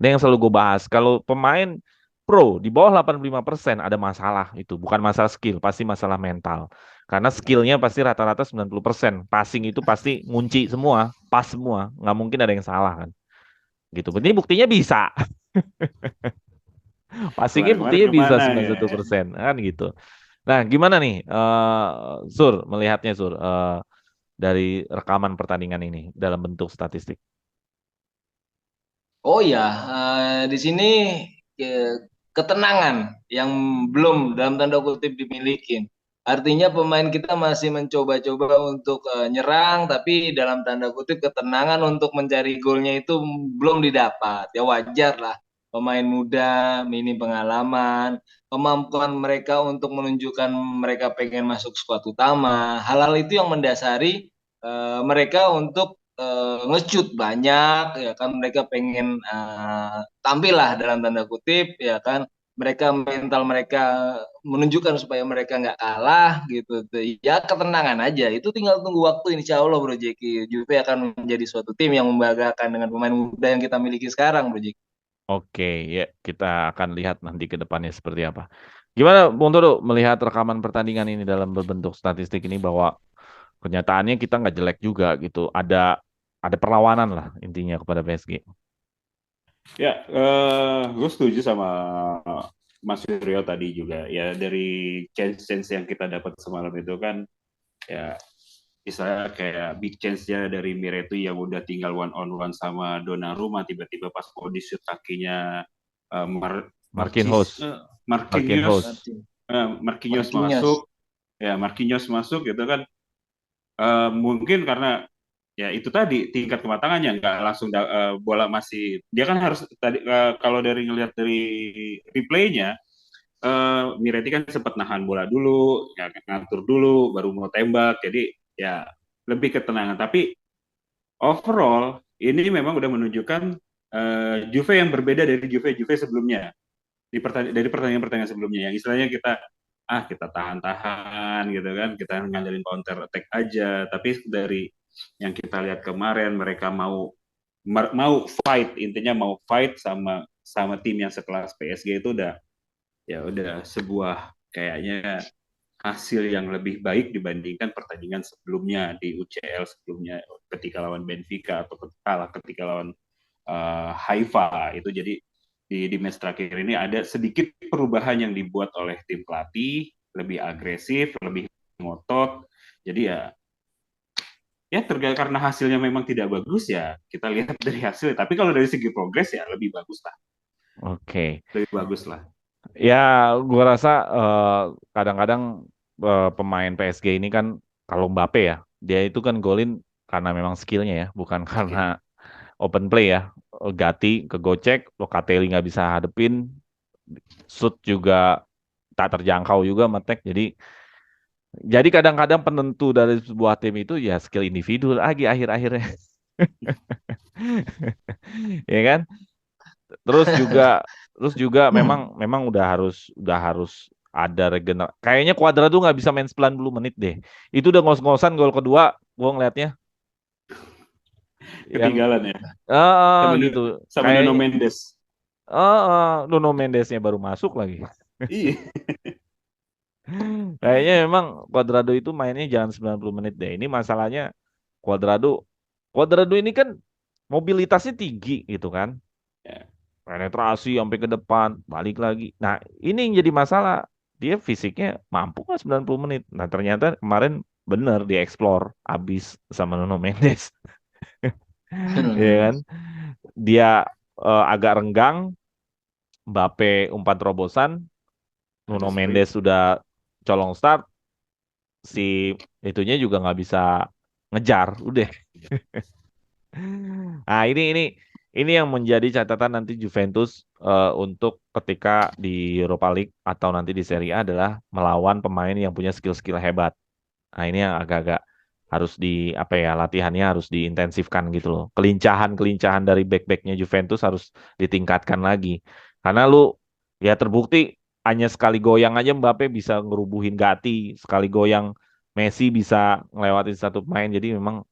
S1: Dan yang selalu gue bahas, kalau pemain pro di bawah 85% ada masalah itu. Bukan masalah skill, pasti masalah mental. Karena skillnya pasti rata-rata 90%. Passing itu pasti ngunci semua, pas semua. Nggak mungkin ada yang salah kan. Gitu. Ini buktinya bisa. Passingnya
S2: Kemarin-kemarin
S1: buktinya bisa
S2: kemana ya?
S1: 91%. Kan gitu. Nah, gimana nih, Sur, melihatnya Sur, dari rekaman pertandingan ini dalam bentuk statistik?
S3: Oh ya, di sini ketenangan yang belum dalam tanda kutip dimiliki. Artinya pemain kita masih mencoba-coba untuk nyerang, tapi dalam tanda kutip ketenangan untuk mencari golnya itu belum didapat. Ya wajar lah, pemain muda, minim pengalaman, kemampuan mereka untuk menunjukkan mereka pengen masuk skuad utama. Hal-hal itu yang mendasari mereka untuk ngecut banyak ya kan mereka pengen tampil lah dalam tanda kutip ya kan mereka mental mereka menunjukkan supaya mereka nggak kalah gitu tuh. Ya ketenangan aja itu tinggal tunggu waktu insya Allah Bro Jeki Juve akan menjadi suatu tim yang membanggakan dengan pemain muda yang kita miliki sekarang Bro Jeki.
S1: Oke, ya kita akan lihat nanti ke depannya seperti apa. Gimana, Bung Todo, melihat rekaman pertandingan ini dalam berbentuk statistik ini bahwa kenyataannya kita nggak jelek juga gitu. Ada perlawanan lah intinya kepada PSG.
S2: Ya, gue setuju sama Mas Suryo tadi juga. Ya, dari chance-chance yang kita dapat semalam itu kan, ya misalnya kayak big chance-nya dari Miretu yang udah tinggal one on one sama Donnarumma, tiba-tiba pas mau di shoot kakinya
S1: Marquinhos,
S2: Marquinhos,
S1: Marquinhos.
S2: Marquinhos
S3: Marquinhos.
S2: masuk, ya Marquinhos masuk gitu kan. Mungkin karena ya itu tadi tingkat kematangannya nggak langsung bola masih dia kan harus tadi kalau dari ngelihat dari replaynya Miretti kan sempat nahan bola dulu ya ngatur dulu baru mau tembak jadi ya lebih ketenangan tapi overall ini memang udah menunjukkan Juve yang berbeda dari Juve sebelumnya dari pertandingan sebelumnya yang istilahnya kita tahan-tahan gitu kan kita ngandelin counter attack aja tapi dari yang kita lihat kemarin mereka mau fight intinya mau fight sama sama tim yang sekelas PSG itu udah sebuah kayaknya hasil yang lebih baik dibandingkan pertandingan sebelumnya di UCL sebelumnya ketika lawan Benfica atau ketika lawan Haifa itu jadi di match terakhir ini ada sedikit perubahan yang dibuat oleh tim pelatih lebih agresif lebih ngotot jadi karena hasilnya memang tidak bagus ya kita lihat dari hasil tapi kalau dari segi progres ya lebih bagus lah
S1: Oke.
S2: lebih bagus lah
S1: Ya, gua rasa kadang-kadang pemain PSG ini kan kalau Mbappe ya, dia itu kan golin karena memang skillnya ya, bukan karena open play ya. Gatti kegocek, Locatelli nggak bisa hadepin, shoot juga tak terjangkau juga metek. Jadi kadang-kadang penentu dari sebuah tim itu ya skill individu lagi akhir-akhirnya, ya kan? Terus juga terus juga memang udah harus ada regenerasi. Kayaknya Cuadrado nggak bisa main 90 menit deh. Itu udah ngos-ngosan gol kedua, gua ngeliatnya yang
S2: ketinggalan ya sama
S1: gitu.
S2: sama Nuno
S1: Kayaknya
S2: Mendes
S1: Nuno Mendesnya baru masuk lagi.
S2: iya
S1: Kayaknya memang Cuadrado itu mainnya jangan 90 menit deh. Ini masalahnya Cuadrado Cuadrado ini kan mobilitasnya tinggi gitu kan.
S2: ya.
S1: Penetrasi sampai ke depan, balik lagi. Nah, ini yang jadi masalah. Dia fisiknya mampu nggak 90 menit. Nah, ternyata kemarin bener dieksplor abis sama Nuno Mendes. Ya kan? Dia agak renggang, Mbappe umpan terobosan, Nuno
S2: Harus free.
S1: Mendes sudah colong start, si itunya juga nggak bisa ngejar, udah. Nah, ini yang menjadi catatan nanti Juventus untuk ketika di Europa League atau nanti di Serie A adalah melawan pemain yang punya skill-skill hebat. Nah, ini yang agak-agak harus di apa ya, latihannya harus diintensifkan gitu loh. Kelincahan-kelincahan dari back-backnya Juventus harus ditingkatkan lagi. Karena lu ya terbukti hanya sekali goyang aja Mbappe bisa ngerubuhin Gatti, sekali goyang Messi bisa ngelewatin satu pemain. Jadi memang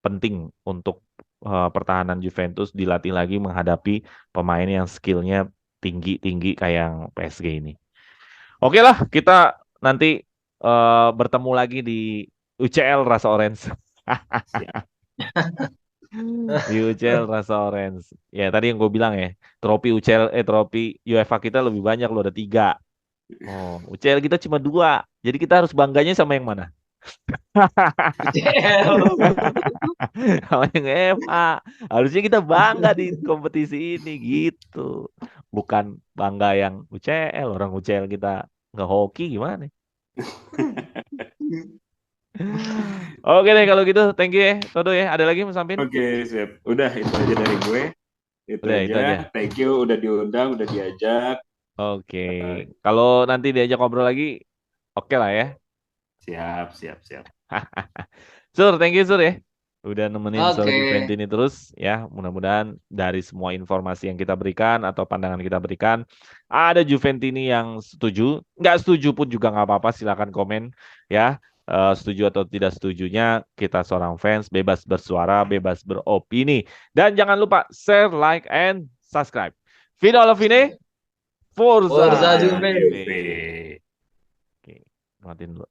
S1: penting untuk pertahanan Juventus dilatih lagi menghadapi pemain yang skillnya tinggi-tinggi kayak yang PSG ini. Oke lah, kita nanti bertemu lagi di UCL rasa orange.
S2: Siap.
S1: Di UCL rasa orange. Ya tadi yang gue bilang ya, trofi UCL, trofi UEFA kita lebih banyak loh, ada 3. Oh, UCL kita cuma 2. Jadi kita harus bangganya sama yang mana?
S3: UCL.
S1: Sama yang FA. Harusnya kita bangga di kompetisi ini gitu. Bukan bangga yang UCL. Orang UCL kita nggak hoki gimana? Oke deh kalau gitu. Thank you ya, Todo ya. Ada lagi Mas Sampin?
S2: Oke, siap. Udah, itu aja dari gue. Itu
S1: Udah, itu
S2: aja.
S1: aja.
S2: Thank you udah diundang, udah diajak.
S1: Oke. Kalau nanti diajak ngobrol lagi, oke lah ya.
S2: Siap, siap, siap.
S1: Sur, thank you Sur ya. Udah nemenin Soal
S3: Oke.
S1: Juventi ini terus ya. Mudah-mudahan dari semua informasi yang kita berikan atau pandangan kita berikan, ada Juventi ini yang setuju. Nggak setuju pun juga nggak apa-apa, silakan komen ya. Setuju atau tidak setujunya, kita seorang fans bebas bersuara, bebas beropini. Dan jangan lupa share, like, and subscribe. Fino alla fine, Forza
S3: Forza
S1: Juve.
S3: Juve.
S2: Juve.
S1: Oke, matiin dulu.